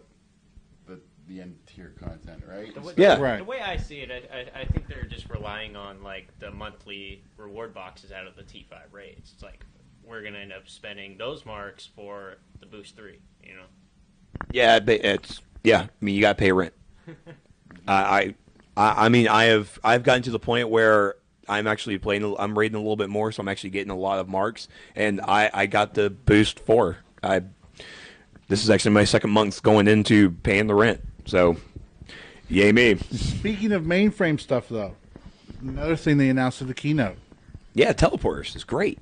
end tier content, right? The way I see it, I think they're just relying on like the monthly reward boxes out of the T5 raids. It's like we're gonna end up spending those marks for the Boost 3. Yeah, I mean, you got to pay rent. I've gotten to the point where I'm actually I'm raiding a little bit more, so I'm actually getting a lot of marks, and I got the Boost 4. This is actually my second month going into paying the rent. So, yay me. Speaking of mainframe stuff, though, another thing they announced at the keynote. Yeah, teleporters is great.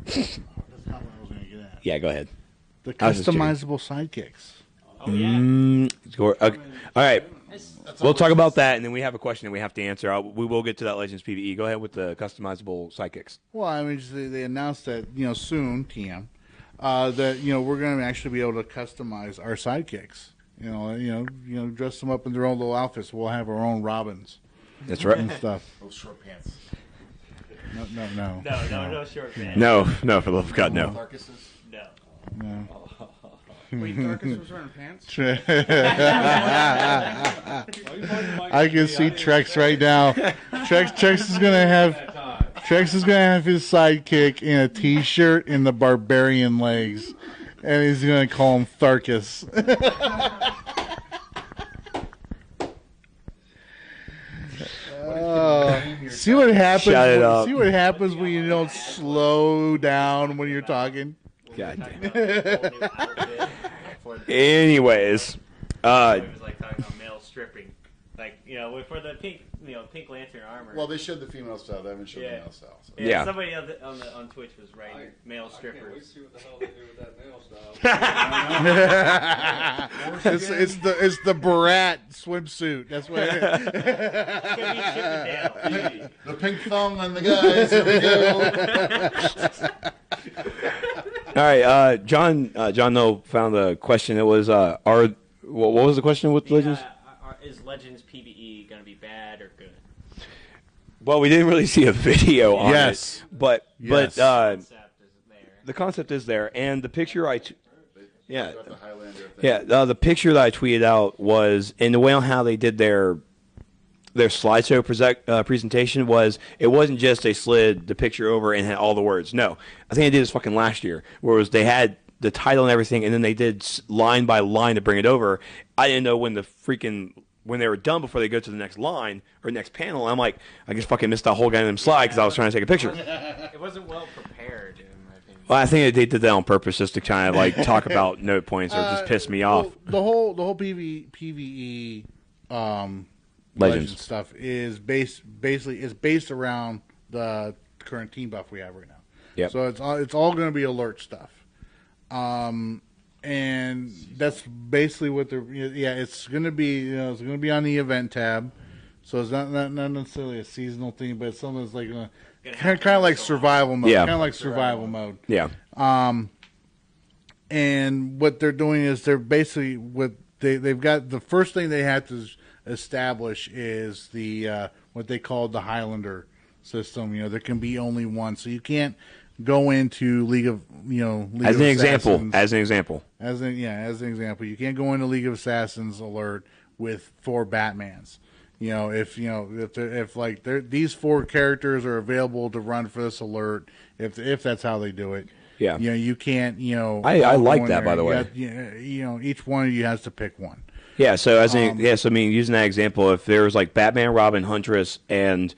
That's not what I was going to get at. Yeah, go ahead. The customizable sidekicks. Oh yeah. All right. We'll talk about that, and then we have a question that we have to answer. We will get to that Legends PvE. Go ahead with the customizable sidekicks. Well, I mean, they announced that soon, TM, that we're going to actually be able to customize our sidekicks. Dress them up in their own little outfits. We'll have our own Robins. That's right. And stuff. Those short pants. No short pants. No, for the love of God, no. Carcasses? No. Wait, Darkus was wearing pants? I can see Trex right now. Trex is gonna have his sidekick in a t-shirt and the barbarian legs, and he's gonna call him Tharkus. See what happens. Shut it up. See what happens when you don't slow down when you're talking. God damn. Anyways, It was like talking about male stripping, like for the pink lantern armor. Well, they showed the female style. They haven't showed the male style. So. Yeah. Somebody on Twitch was writing male strippers. I can't wait to see what the hell they do with that male style. It's the Barat swimsuit. That's what. The pink thong on the guys. Here we go. all right. John Noel found a question. It was what was the question with Legends? Is Legends PvE going to be bad or good? Well, we didn't really see a video on it, but Concept is there. the concept is there, and the picture Got the Highlander thing. the picture that I tweeted out was, and the way on how they did their their slideshow presentation it wasn't just they slid the picture over and had all the words. No, I think they did this fucking last year, where they had the title and everything, and then they did line by line to bring it over. I didn't know when they were done before they go to the next line or next panel. I'm like, I just fucking missed that whole goddamn slide because I was trying to take a picture. It wasn't well prepared, in my opinion. Well, I think they did that on purpose just to kind of like talk about note points or just piss me off. The whole PVE Legends Legends stuff is based around the current team buff we have right now. Yep. So it's all going to be alert stuff. And that's basically what they're. Yeah, it's going to be. It's going to be on the event tab. So it's not necessarily a seasonal thing, but it's something that's like kind of like survival mode. Yeah. Kind of like survival mode. Yeah. And what they're doing is they're basically they've got the first thing they have to establish is the what they call the Highlander system. There can be only one, so you can't go into League of As an example, you can't go into League of Assassins alert with 4 Batmans. If these 4 characters are available to run for this alert, if that's how they do it. Yeah. You can't. I like that, by the way. Each one of you has to pick one. Yeah. So using that example, if there was like Batman, Robin, Huntress, and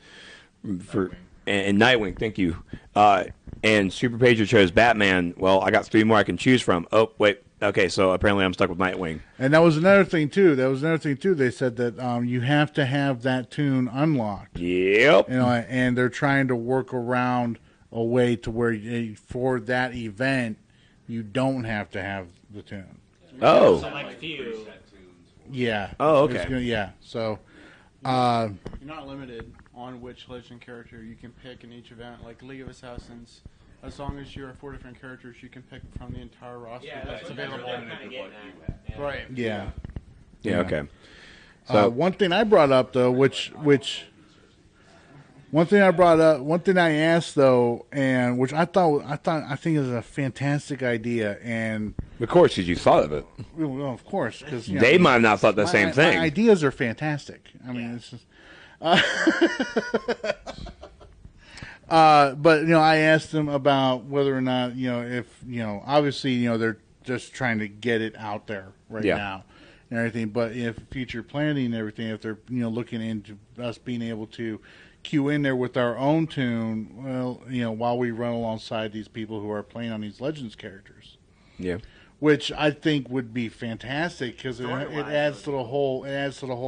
Nightwing, thank you. And Super Pager chose Batman. Well, I got 3 more I can choose from. Oh, wait. Okay, so apparently I'm stuck with Nightwing. And that was another thing, too. They said that you have to have that tune unlocked. Yep. And they're trying to work around a way to where for that event, you don't have to have the tune. Oh. Select few. Yeah. Oh, okay. Yeah. So, you're not limited on which legend character you can pick in each event. Like League of Assassins, as long as you're 4 different characters, you can pick from the entire roster that's available. Right. Yeah. Yeah. Okay. So one thing I brought up though, one thing I asked though, and which I think is a fantastic idea, and of course, because you thought of it. Well, of course, because they might have not thought the same thing. My ideas are fantastic. I mean, it's just. But I asked them about whether or not if obviously they're just trying to get it out there right now and everything. But if future planning and everything, if they're looking into us being able to queue in there with our own tune, well, while we run alongside these people who are playing on these Legends characters. Yeah. Which I think would be fantastic because it adds to the whole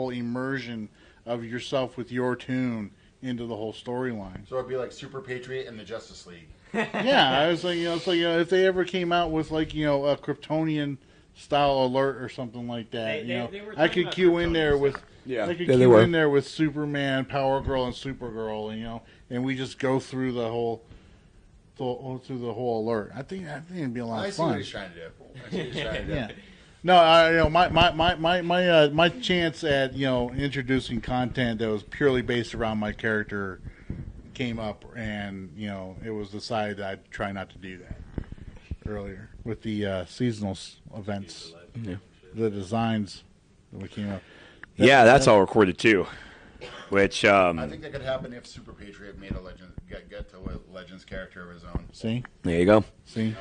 immersion of yourself with your tune into the whole storyline. So it'd be like Super Patriot and the Justice League. Yeah, I was like, it's like if they ever came out with like a Kryptonian style alert or something like that, I could queue in there with in there with Superman, Power Girl, and Supergirl, and we just go through the whole alert. I think it'd be a lot of fun. I see what he's trying to do. Yeah. No, my chance at introducing content that was purely based around my character came up, and it was decided that I'd try not to do that earlier with the seasonal events, the designs that came up. That's all recorded too. Which I think that could happen if Super Patriot made a legend get to a Legends character of his own. See, there you go. See.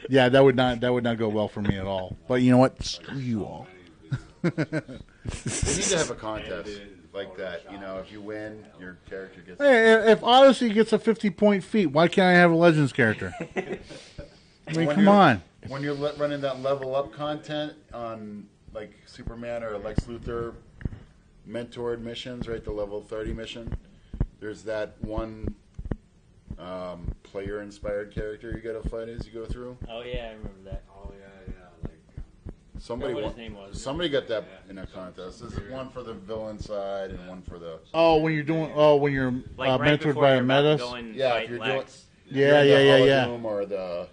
Yeah, that would not go well for me at all. But you know what? Screw you all. We need to have a contest like that. If you win, your character gets. Hey, if Odyssey gets a 50-point feat, why can't I have a Legends character? I mean, come on. When you're running that level up content on like Superman or Lex Luthor mentored missions, right? The level 30 mission. There's that one player-inspired character you got to fight as you go through. Oh yeah, I remember that. Oh yeah. Like somebody got that in a contest. There's one for the villain side and one for the. When you're right mentored by a metas. Yeah, if you're doing. Yeah. Or the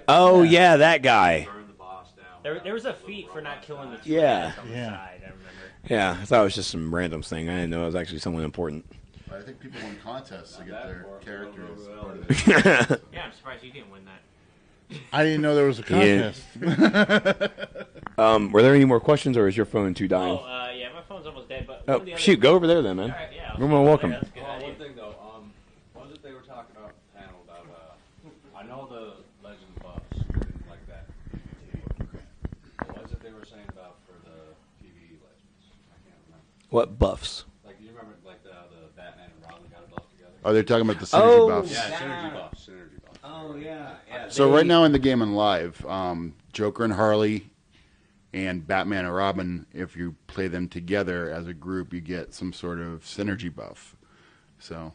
Oh yeah, that guy. burn the boss down. There was a feat for not killing the two Yeah. guys on the side. I remember. Yeah, I thought it was just some random thing. I didn't know it was actually someone important. I think people win contests to get their characters part of it. Yeah, I'm surprised you didn't win that. I didn't know there was a contest. Were there any more questions, or is your phone too dying? Yeah, my phone's almost dead. Oh, shoot, go over there then, man. All right, yeah. You're more than welcome. That's a good idea. One thing though, what was it they were talking about in the panel about? I know the Legend buffs didn't like that. What was it they were saying about for the PvE Legends? I can't remember. What buffs? Like you remember, like the Batman and Robin got a buff together. Oh, they're talking about the synergy buffs. Yeah, synergy buffs. Synergy buffs. Oh yeah. So right now in the game and live, Joker and Harley and Batman and Robin, if you play them together as a group, you get some sort of synergy buff. So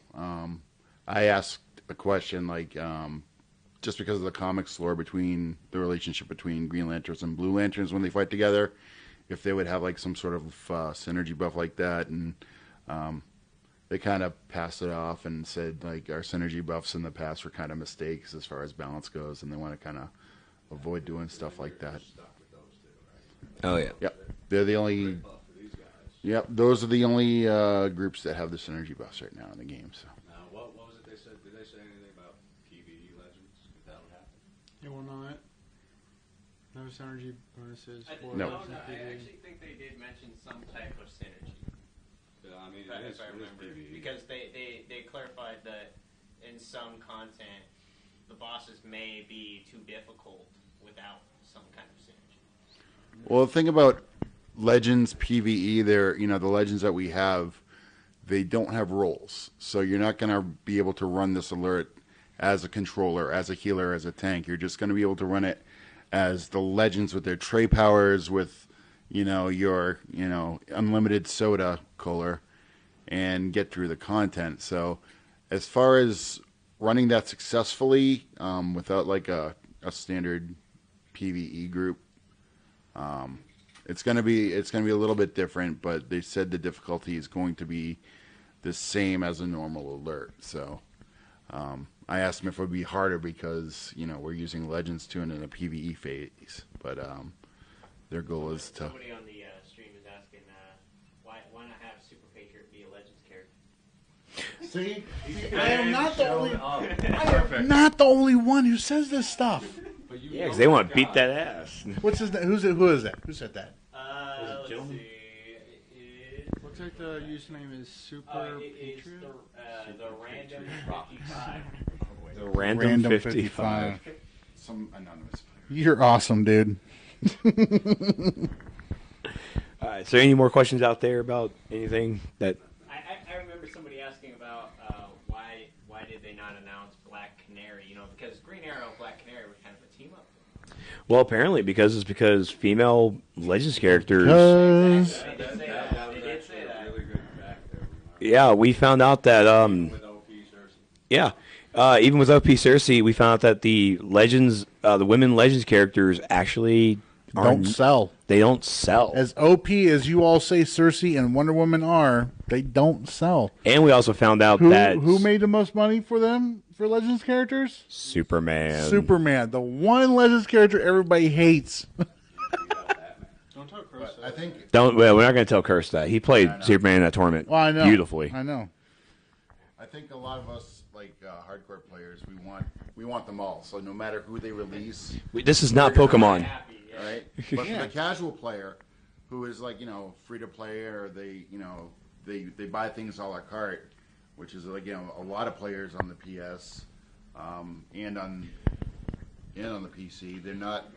I asked a question like, just because of the comics lore between the relationship between Green Lanterns and Blue Lanterns when they fight together, if they would have like some sort of synergy buff like that, and they kind of passed it off and said like our synergy buffs in the past were kind of mistakes as far as balance goes, and they want to kind of avoid doing stuff like that. Oh, yeah. Yep, they're the only. Yep, those are the only groups that have the synergy buffs right now in the game. So. What was it they said? Did they say anything about PvE Legends? If that would happen? It will not. No synergy bonuses. For No. Legends I PvE. actually think they did mention some type of synergy. Yeah, I mean, If I it is remember, PvE. because they clarified that in some content, the bosses may be too difficult without some kind of synergy. Well, the thing about Legends PvE, they're the Legends that we have, they don't have roles, so you're not going to be able to run this alert as a controller, as a healer, as a tank. You're just going to be able to run it as the Legends with their tray powers, with your unlimited soda cooler, and get through the content. So, as far as running that successfully without like a standard PvE group. It's gonna be a little bit different, but they said the difficulty is going to be the same as a normal alert. So I asked them if it would be harder because we're using Legends Tune in a PvE phase, but their goal is to. Somebody on the stream is asking why not have Super Patriot be a Legends character? See, I am not the only. I am not the only one who says this stuff. Yeah, because they want to beat that ass. What's his name? Who is that? Who said that? Let's see. Looks like the username is Super It's Patriot. the random 55. The random 55. Some anonymous. You're awesome, dude. All right, so any more questions out there about anything that... I remember somebody asking about why did they not announce Black Canary? Because Green Arrow and Black Canary were kind of a team up. Well, apparently because female Legends characters... They did say that. Really good fact there. Yeah, we found out that... With OP Cersei. Yeah, even with OP Cersei, we found out that the Legends, the women Legends characters actually... Don't sell. They don't sell. As OP as you all say Cersei and Wonder Woman are, they don't sell. And we also found out that... Who made the most money for them, for Legends characters? Superman. Superman. The one Legends character everybody hates. Don't tell Chris. I think Well, we're not going to tell Curse that. He played Superman in that tournament Well, I know. beautifully. I know. I think a lot of us like hardcore players. We want them all. So no matter who they release, This is not Pokemon. Happy, yeah. right? But for the casual player, who is like free to play, or they buy things a la carte, which is like a lot of players on the PS and on the PC. They're not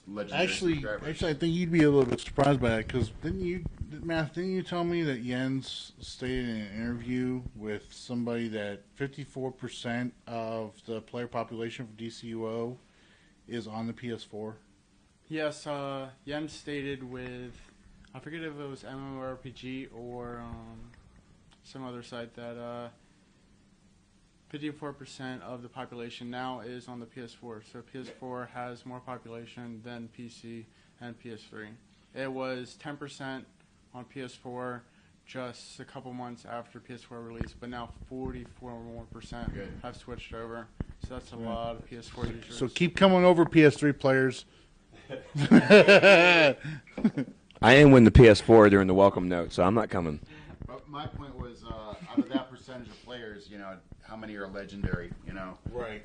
legendary subscribers. Actually, I think you'd be a little bit surprised by that because didn't you tell me that Jens stated in an interview with somebody that 54% of the player population for DCUO is on the PS4? Yes, Jens stated with, I forget if it was MMORPG or some other site that 54% of the population now is on the PS4. So PS4 has more population than PC and PS3. It was 10% on PS4 just a couple months after PS4 release, but now 44% more have switched over. So that's a lot of PS4 users. So keep coming over, PS3 players. I am winning the PS4 during the welcome note, so I'm not coming. But my point was, out of that percentage of players, how many are legendary? Right.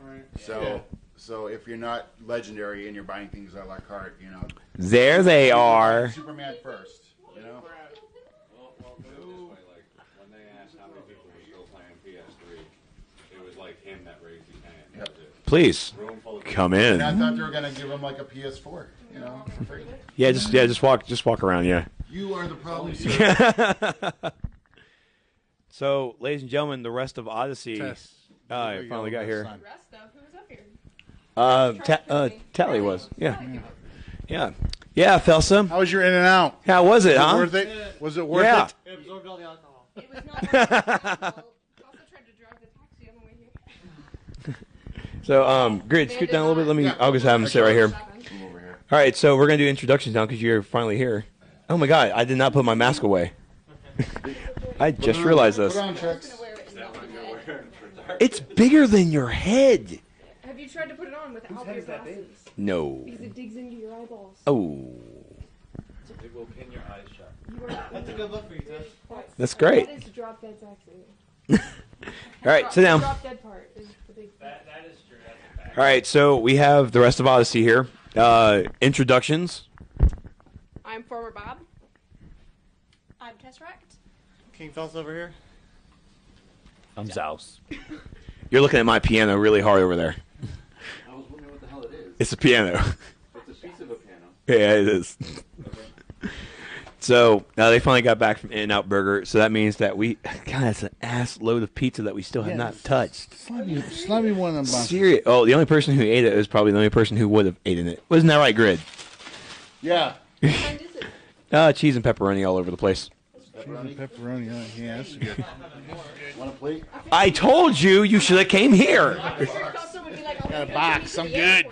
So if you're not legendary and you're buying things a la carte, There they are. Superman first. him that raised his hand. Yep. That was it. Please Room full of come And I in. thought they were gonna give him like a PS4, you know, for free. Yeah, just walk around. Yeah. You are the problem, sir. So, ladies and gentlemen, the rest of Odyssey. Test. I finally got here. The rest of who was up here? Tally was. Yeah. Yeah, Felsom. How was your in and out? How was it, huh? Worth it? Was it worth Yeah. it? It absorbed all the alcohol. It was not. Also tried to drive the taxi on the way here. So, Grid, scoot down a little bit. I'll just have him sit right here. Come over here. All right, so we're going to do introductions now because you're finally here. Oh, my God. I did not put my mask away. I just realized this. Put on, Trex. It's bigger than your head. Have you tried to put it on without your glasses? No. Because it digs into your eyeballs. Oh, It will pin your eyes shut. That's a good look for you, Tess. that's great. That is drop dead's accident. All right, sit down. The drop dead part is the big thing. That is true. That's a fact. All right, so we have the rest of Odyssey here. Introductions. I'm Farmer Bob. I'm Tesseract. King Fels over here. I'm Zaus. You're looking at my piano really hard over there. I was wondering what the hell it is. It's a piano. It's a piece of a piano. Yeah, it is. So now they finally got back from In-N-Out Burger, so that means that we that's an ass load of pizza that we still have not touched. Slap me one of them. Buns. Serious. Oh, the only person who ate it is probably the only person who would have eaten it. Wasn't that right, Grid? Yeah. What kind is it? Cheese and pepperoni all over the place. Pepperoni. Yeah, that's good. Want a plate? I told you you should have came here. Got a box. I'm good.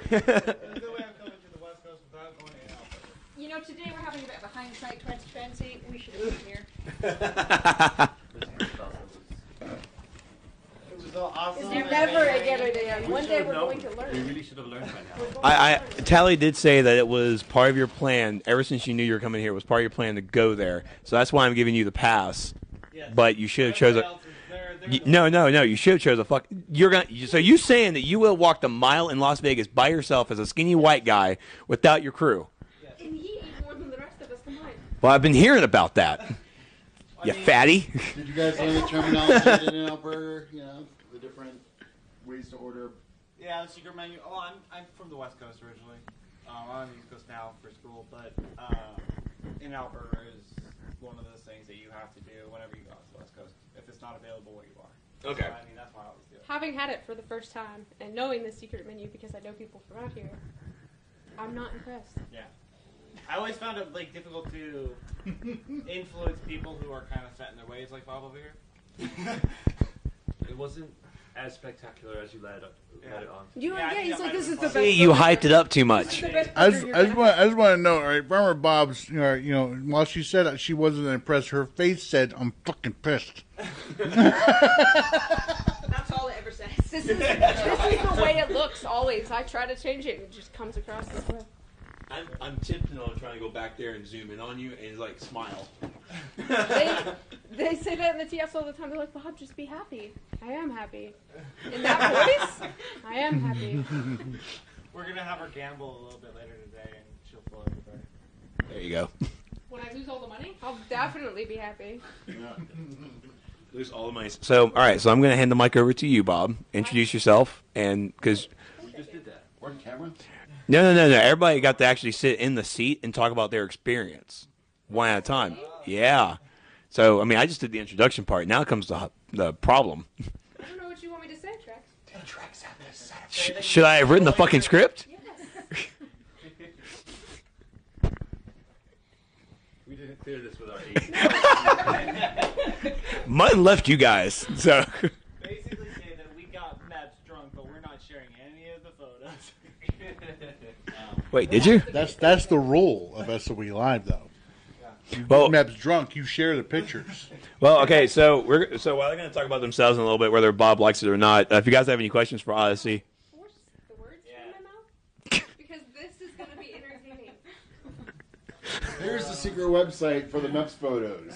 You know, today we're having a bit of a hindsight 2020. We should have been here. You're never a get idea. One day we're going to We learn. really should have learned by now. Tally did say that it was part of your plan ever since you knew you were coming here. It was part of your plan to go there. So that's why I'm giving you the pass. But you should have chose a. No. You should have chose a fuck. You're gonna. So you saying that you will walk a mile in Las Vegas by yourself as a skinny white guy without your crew? And he ate more than the rest of us combined. Well, I've been hearing about that. You fatty. Did you guys learn the terminology in In-N-Out Burger? You know, the different ways to order. Yeah, the secret menu. Oh, I'm from the West Coast originally. I'm on the East Coast now for school, but In-N-Out Burger is one of those things that you have to do whenever you go to the West Coast. If it's not available where you are. Okay. So, I mean, that's why I always do it. Having had it for the first time and knowing the secret menu because I know people from out here, I'm not impressed. Yeah. I always found it like difficult to influence people who are kind of set in their ways, like Bob over here. It wasn't as spectacular as you led it on. He's like, this is the best. See, you hyped it up too This much. is the best I burger just, you're I just gonna want, have. I just want to know, all right? Farmer Bob's, while she said that she wasn't impressed, her face said, "I'm fucking pissed." That's all it ever says. This is the way it looks always. I try to change it and it just comes across this way. I'm tempted on trying to go back there and zoom in on you and like smile. They say that in the TFs all the time. They're like, Bob, just be happy. I am happy. In that voice, I am happy. We're going to have her gamble a little bit later today, and she'll feel over there. There you go. When I lose all the money, I'll definitely be happy. Lose all the money. So, all right. So I'm going to hand the mic over to you, Bob. Introduce yourself, and because We just did that. Working camera? no. Everybody got to actually sit in the seat and talk about their experience, one at a time. Yeah. So, I mean, I just did the introduction part. Now comes the problem. I don't know what you want me to say, Trex. Should I have written the fucking script? Yes. We didn't clear this with our agent. Mine left you guys. So, Basically say that we got Maps drunk, but we're not sharing any of the photos. wait, did you? That's the rule of SOE Live, though. Well, Map's drunk. You share the pictures. well, okay. So while they're going to talk about themselves in a little bit, whether Bob likes it or not. If you guys have any questions for Odyssey, Force the words from my mouth because this is going to be entertaining. Here's the secret website for the MEPS photos.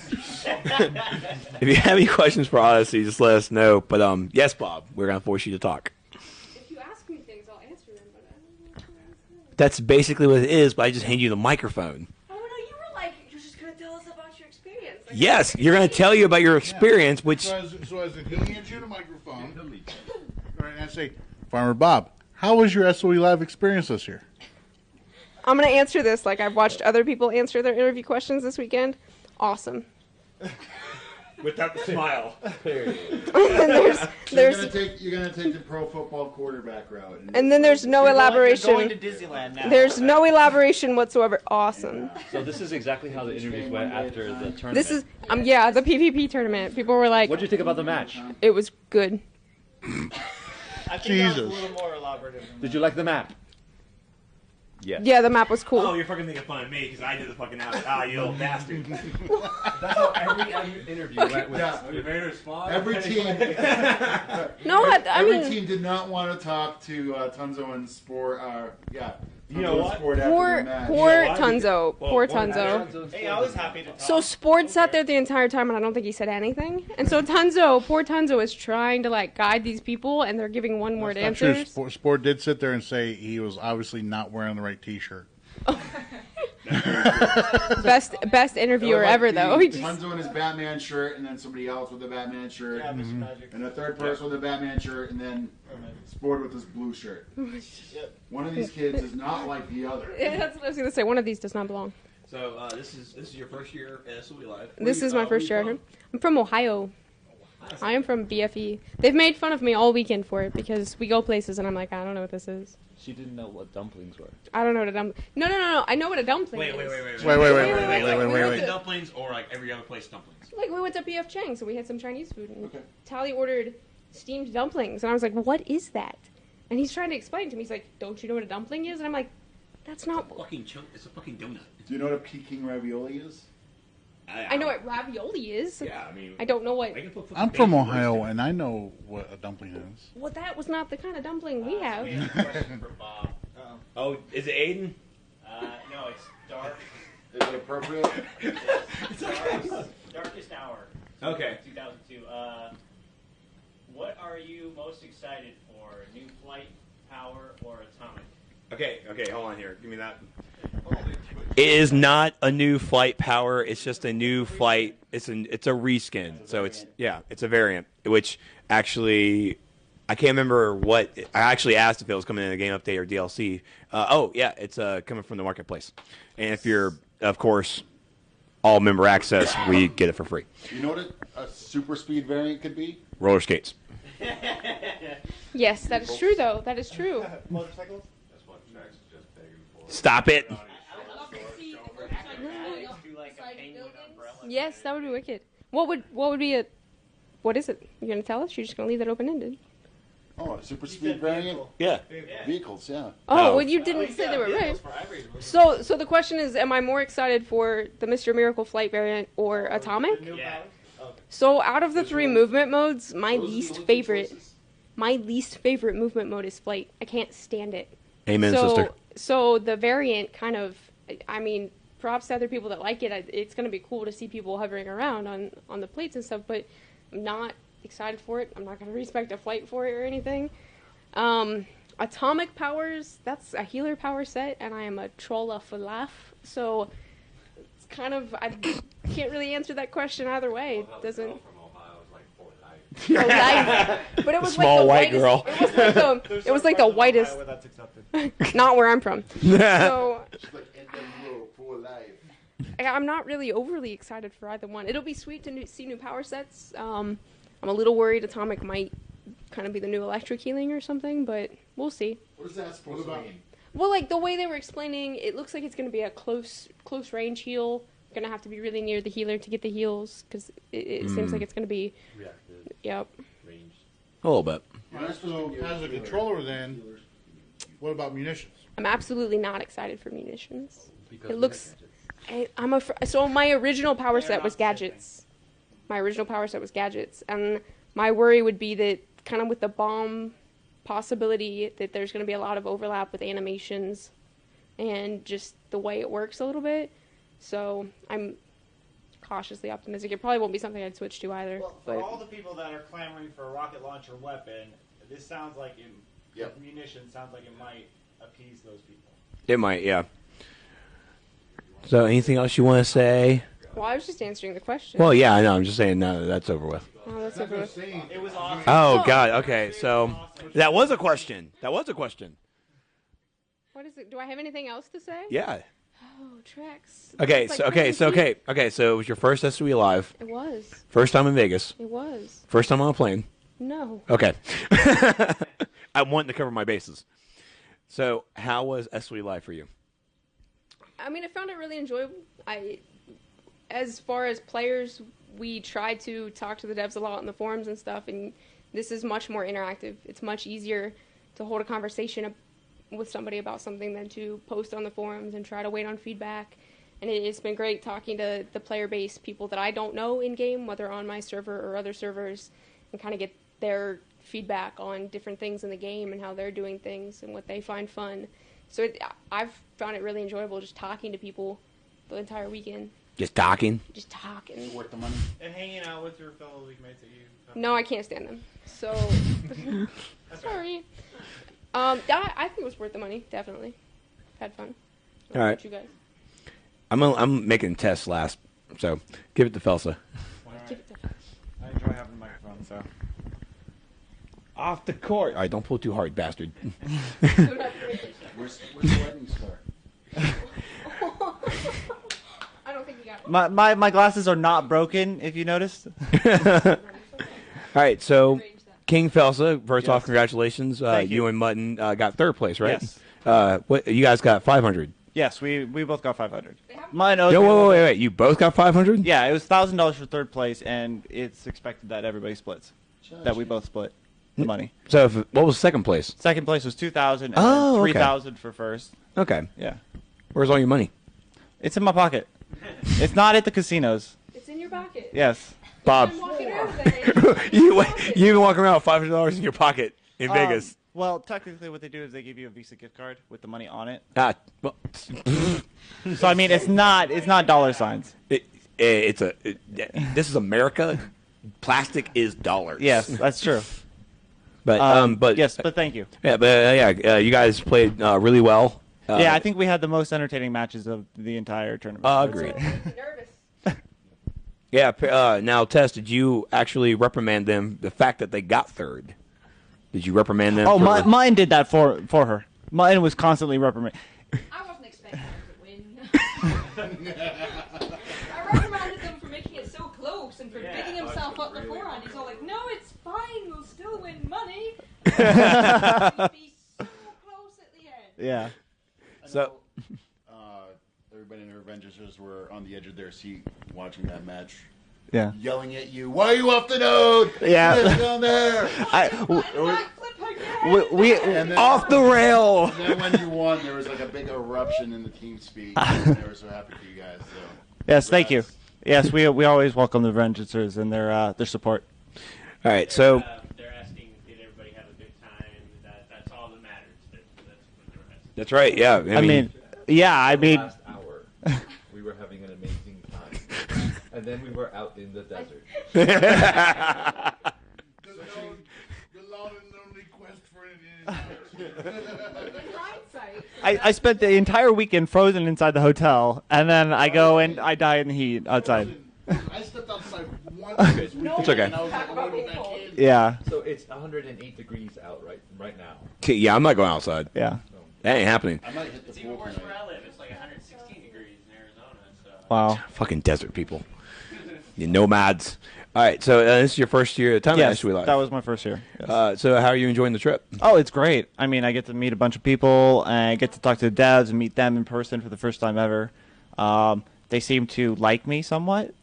if you have any questions for Odyssey, just let us know. But yes, Bob, we're going to force you to talk. If you ask me things, I'll answer them, but I don't know what to answer. That's basically what it is. But I just hand you the microphone. Oh, no, you were like, you're just going to tell us about your experience. Like, Yes, you're going to tell you about your experience, which So as in, he hands you the microphone. All right, And say, Farmer Bob, how was your SOE Live experience this year? I'm going to answer this like I've watched other people answer their interview questions this weekend. Awesome. Without the smile. And You're gonna take the pro football quarterback route. And then there's no elaboration. You're going to Disneyland now. There's no elaboration whatsoever. Awesome. So this is exactly how the interviews went after the tournament. This is the PvP tournament. People were like, What did you think about the match? it was good. I think that was Jesus. a little more elaborative. Did you like the map? Yes. Yeah, the map was cool. Oh, you're fucking making fun of me because I did the fucking out. Ah, you little bastard. That's how every interview went with Yeah. Spawn. Every team, No, I every mean, team did not want to talk to Tunzo and Sport. You know what? Sport after poor their match. Tunzo. Poor Tunzo. Hey, I was happy to talk. So Sport sat there the entire time, and I don't think he said anything. And so poor Tunzo is trying to like guide these people, and they're giving one-word That's not answers. true. Sport did sit there and say he was obviously not wearing the right T-shirt. Best interviewer ever, though. He just, Tunzo in his Batman shirt, and then somebody else with a Batman shirt, Yeah, Mr. Magic. and a third person with a Batman shirt, and then Sport with his blue shirt. One of these kids is not like the other. yeah, that's what I was gonna say. One of these does not belong. So this is your first year at SOE Live. This is my first year. I'm from Ohio. I am from BFE. They've made fun of me all weekend for it because we go places and I'm like, I don't know what this is. She didn't know what dumplings were. I don't know what a dumpling. No. I know what a dumpling is. Wait. Dumplings or like every other place dumplings. Like we went to PF Chang, so we had some Chinese food, and Tally ordered steamed dumplings, and I was like, "What is that?" And he's trying to explain to me. He's like, "Don't you know what a dumpling is?" And I'm like, "That's not." Fucking chunk. It's a fucking donut. Do you know what a Peking ravioli is? I know what ravioli is. Yeah, I mean. I don't know what. I'm from Ohio, and I know what a dumpling is. Well, that was not the kind of dumpling we have. We have a question for Bob. Oh, is it Aiden? No, it's dark. Is it appropriate? Darkest Hour. Okay. 2002. What are you most excited for? New flight, power, or atomic? Okay, hold on here. Give me that. It is not a new flight power. It's just a new flight. It's a reskin. So it's a variant. Which actually, I can't remember what. I actually asked if it was coming in a game update or DLC. It's coming from the marketplace. And if you're, of course, all member access, we get it for free. You know what a super speed variant could be? Roller skates. Yes, that is true, though. That is true. Motorcycles? That's what Trex is just begging for. Stop it. Yes, that would be wicked. What would be a? What is it? You're gonna tell us? You're just gonna leave that open ended? Oh, a super speed variant? Yeah. Vehicles, yeah. Oh, well, you didn't say they were right. So the question is, am I more excited for the Mr. Miracle Flight variant or Atomic? Yeah. So out of the three movement modes, my least favorite movement mode is Flight. I can't stand it. Amen, sister. So the variant kind of, I mean, props to other people that like it. It's going to be cool to see people hovering around on the plates and stuff, but I'm not excited for it. I'm not going to respect a flight for it or anything. Atomic powers, that's a healer power set, and I am a trolla for life. So it's kind of, I can't really answer that question either way. It doesn't. From Ohio is like for life. But it was Small like the white whitest, girl. It was like the whitest. Where that's accepted. Not where I'm from. So She's like, NWO for life. I'm not really overly excited for either one. It'll be sweet to see new power sets. I'm a little worried Atomic might kind of be the new electric healing or something, but we'll see. What is that supposed to mean? Well, like the way they were explaining, it looks like it's going to be a close range heal. Going to have to be really near the healer to get the heals because it seems like it's going to be. Reactive. Yep. Range. A little bit. So, as a controller, then, what about munitions? I'm absolutely not excited for munitions. Because It looks. So my original power set was gadgets. And my worry would be that kind of with the bomb possibility that there's going to be a lot of overlap with animations and just the way it works a little bit. So I'm cautiously optimistic. It probably won't be something I'd switch to either. Well, for But all the people that are clamoring for a rocket launcher weapon, this sounds like munitions sounds like it might appease those people. It might, yeah. So, anything else you want to say? Well, I was just answering the question. Well, yeah, I know. I'm just saying no, that's over with. Oh, that's over with. It was awesome. Oh God. Okay, so that was a question. That was a question. What is it? Do I have anything else to say? Yeah. Oh, Trex. Okay. It's So like okay. So 20 feet. okay. So it was your first SOE live. It was. First time in Vegas. It was. First time on a plane. No. Okay. I'm wanting to cover my bases. So how was SOE live for you? I mean, I found it really enjoyable. As far as players, we try to talk to the devs a lot in the forums and stuff, and this is much more interactive. It's much easier to hold a conversation with somebody about something than to post on the forums and try to wait on feedback. And it's been great talking to the player base, people that I don't know in game, whether on my server or other servers, and kind of get their feedback on different things in the game and how they're doing things and what they find fun. So I've found it really enjoyable just talking to people the entire weekend. Just talking. Just talking. Worth the money. And hanging out with your fellow league mates that you. No, I can't stand them. So, sorry. I think it was worth the money. Definitely, had fun. All right. You guys. I'm making tests last, so give it to Felsa. Give it to I enjoy having the microphone, so. Off the court. All right, don't pull too hard, bastard. Where's the wedding star? I don't think you got it. My glasses are not broken, if you noticed. All right, so King Felsa, first Yes. off, congratulations. Thank you. You and Mutton got third place, right? Yes. What you guys got 500? Yes, we both got 500. Yo, wait. You both got 500? Yeah, it was $1,000 for third place, and it's expected that everybody splits. That we both split the money. So what was second place? Second place was 2,000, and Oh, okay. 3,000 for first. Okay. Yeah. Where's all your money? It's in my pocket. It's not at the casinos. It's in your pocket. Yes. Bob, I'm walking around today. you've been walking around with $500 in your pocket in Vegas. Well, technically, what they do is they give you a Visa gift card with the money on it. Well, So I mean, it's not dollar signs. this is America. Plastic is dollars. Yes, that's true. But yes, but thank you. Yeah, but you guys played really well. Yeah, I think we had the most entertaining matches of the entire tournament. Agreed. Nervous. Yeah. Now, Tess, did you actually reprimand them the fact that they got third? Did you reprimand them? Oh, mine did that for her. Mine was constantly reprimanded. I wasn't expecting him to win. I reprimanded them for making it so close and for bigging himself up beforehand. He's all like, "No, it's fine. We'll still win money." We'd be so close at the end. Yeah. So, Everybody in the Avengers were on the edge of their seat watching that match, Yeah. yelling at you. Why are you off the node? Yeah. Get down there. We And then, off the rail. and then when you won, there was like a big eruption in the team speak. And they were so happy for you guys. So. Yes, thank you. Yes, we always welcome the Avengers and their support. All right. So, They're asking, did everybody have a good time? That's all that matters. That's what they're asking. that's right. Yeah. I mean, Last hour, we were having an amazing time, and then we were out in the desert. The long and lonely quest for an In hindsight. I spent the entire weekend frozen inside the hotel, and then I go and I die in the heat outside. I stepped outside once this weekend. It's okay. And I was like, "Oh, back in." Yeah, So it's 108 degrees out right now. yeah, I'm not going outside. yeah. That ain't happening. I might hit the It's pool even worse tonight. where I live. It's like 116 degrees in Arizona. So. Wow. Fucking desert people. You nomads. All right. So this is your first year at time Yes, Live. that was my first year. Yes. So how are you enjoying the trip? Oh, it's great. I mean, I get to meet a bunch of people, and I get to talk to the devs and meet them in person for the first time ever. They seem to like me somewhat.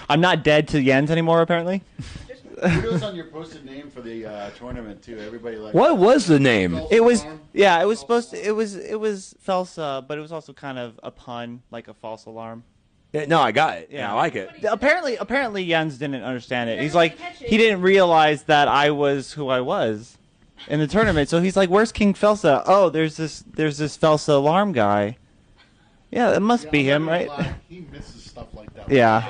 I'm not dead to Jens anymore, apparently. Kudos on your posted name for the tournament too. Everybody like. What was the name? It was, yeah, it was supposed to, it was Felsa, but it was also kind of a pun, like a false alarm. Yeah, no, I got it. Yeah, Yeah. I like it. Apparently Jens didn't understand it. He's like, he didn't realize that I was who I was in the tournament. So he's like, "Where's King Felsa?" Oh, there's this Felsa alarm guy. Yeah, it must be him, right? He misses stuff like that. Yeah.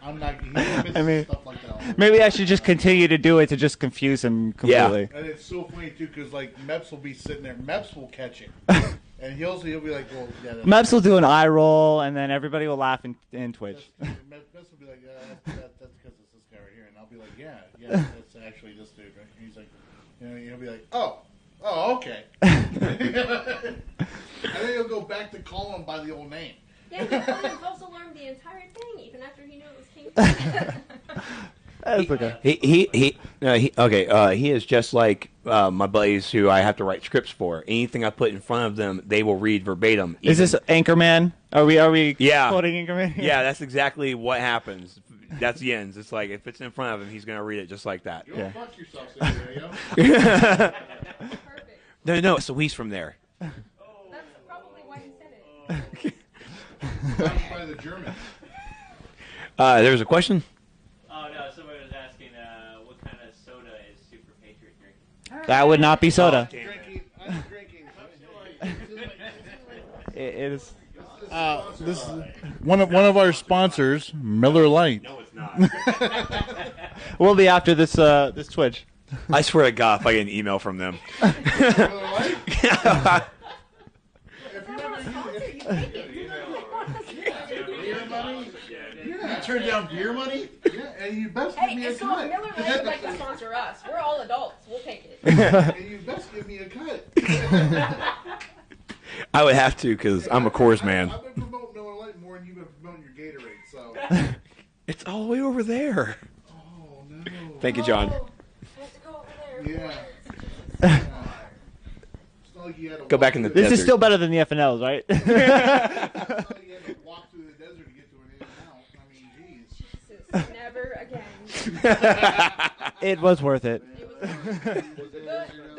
I'm not. He misses I mean, stuff like that. maybe I should just continue to do it to just confuse him completely. And it's so funny too, because like Meps will be sitting there. Meps will catch it, And he'll be like, well, yeah. Meps will do an eye roll, and then everybody will laugh in Twitch. Meps will be like, that's because it's this guy right here. And I'll be like, yeah, that's actually this dude, right? And he's like, he'll be like, oh, okay. And then he'll go back to calling him by the old name. Yeah, Williams also learned the entire thing, even after he knew it was King. That's okay. He is just like my buddies who I have to write scripts for. Anything I put in front of them, they will read verbatim. Is this Anchorman? Are we Yeah. quoting Anchorman? Yeah, that's exactly what happens. That's Jens. It's like if it's in front of him, he's gonna read it just like that. You don't fuck yourself, yo. No. So he's from there. That's probably why he said it. By the Germans. There's a question. Oh no, somebody was asking what kind of soda is Super Patriot drinking. That would not be soda. I'm drinking. It is. This is one of our sponsors, Miller Lite. No, it's not. We'll be after this this Twitch. I swear to God, if I get an email from them. Miller Lite? You turned down beer money? Yeah, and you best give me a Hey, so cut. if Miller Lite would like to sponsor us, we're all adults. We'll take it. And you best give me a cut. I would have to because I'm a Coors man. I've been promoting Miller Lite more than you've been promoting your Gatorade, so. It's all the way over there. Oh, no. Thank you, John. Oh, I have to go over there. Yeah. It's not like you had to Go walk back in the through This is desert. still better than the FNLs, right? It's not like you had to walk through the desert to get to an In-N-Out. I mean, jeez. Jesus, never again. It was worth it. It was the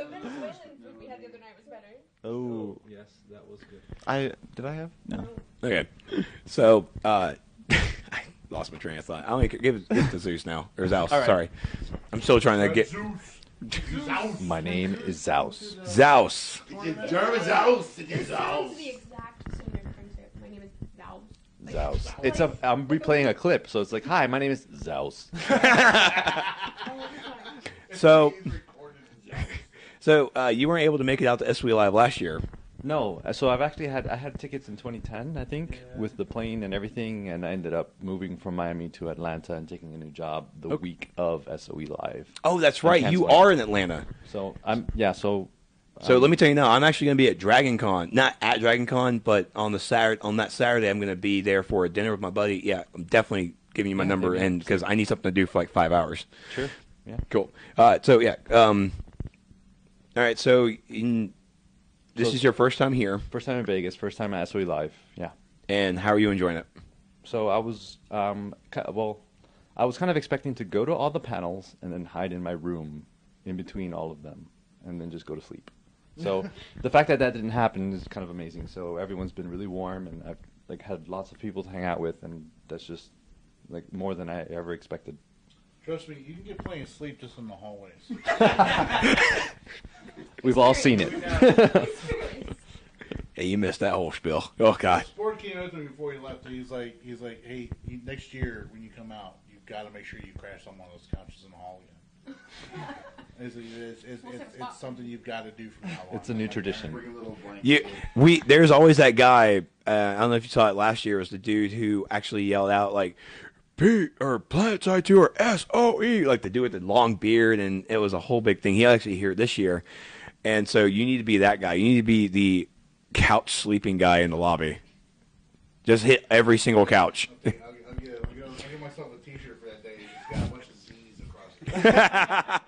Venezuelan food we had the other night was better. Oh, Yes, that was good. did I have no? Okay. So, I lost my train of thought. I don't care. Give it to Zeus now. Or Zaus. All right. Sorry. I'm still trying to get. My name is Zaus. Zaus. Jarvis House. It sounds the exact same difference. My name is Val. Zaus. It's I'm replaying a clip, so it's like, hi, my name is Zaus. So, you weren't able to make it out to SOE Live last year. No, so I had tickets in 2010, I think, with the plane and everything, and I ended up moving from Miami to Atlanta and taking a new job the week of SOE Live. Oh, that's right. You canceling. are in Atlanta. So So let me tell you now, I'm actually going to be at Dragon Con. Not at Dragon Con, but on that Saturday, I'm going to be there for a dinner with my buddy. Yeah, I'm definitely giving you my number, and because I need something to do for like 5 hours. Sure. Yeah. Cool. So yeah. All right. So this is your first time here, First time in Vegas, first time at SOE Live. Yeah. and how are you enjoying it? So I was I was kind of expecting to go to all the panels and then hide in my room in between all of them and then just go to sleep. So the fact that didn't happen is kind of amazing. So everyone's been really warm, and I've had lots of people to hang out with, and that's just more than I ever expected. Trust me, you can get plenty of sleep just in the hallways. We've all seen it. Hey, you missed that whole spiel. Oh God. Sport came up to me before he left, and he's like, hey, next year when you come out, you've got to make sure you crash on one of those couches in the hall again. It's something you've got to do from now on. It's a new tradition. There's always that guy. I don't know if you saw it last year. It was the dude who actually yelled out like P or Planet Side 2 or SOE, like the dude with the long beard, and it was a whole big thing. He actually here this year, and so you need to be that guy. You need to be the couch sleeping guy in the lobby. Just hit every single couch. I'll get myself a T-shirt for that day. It's got a bunch of Z's across it.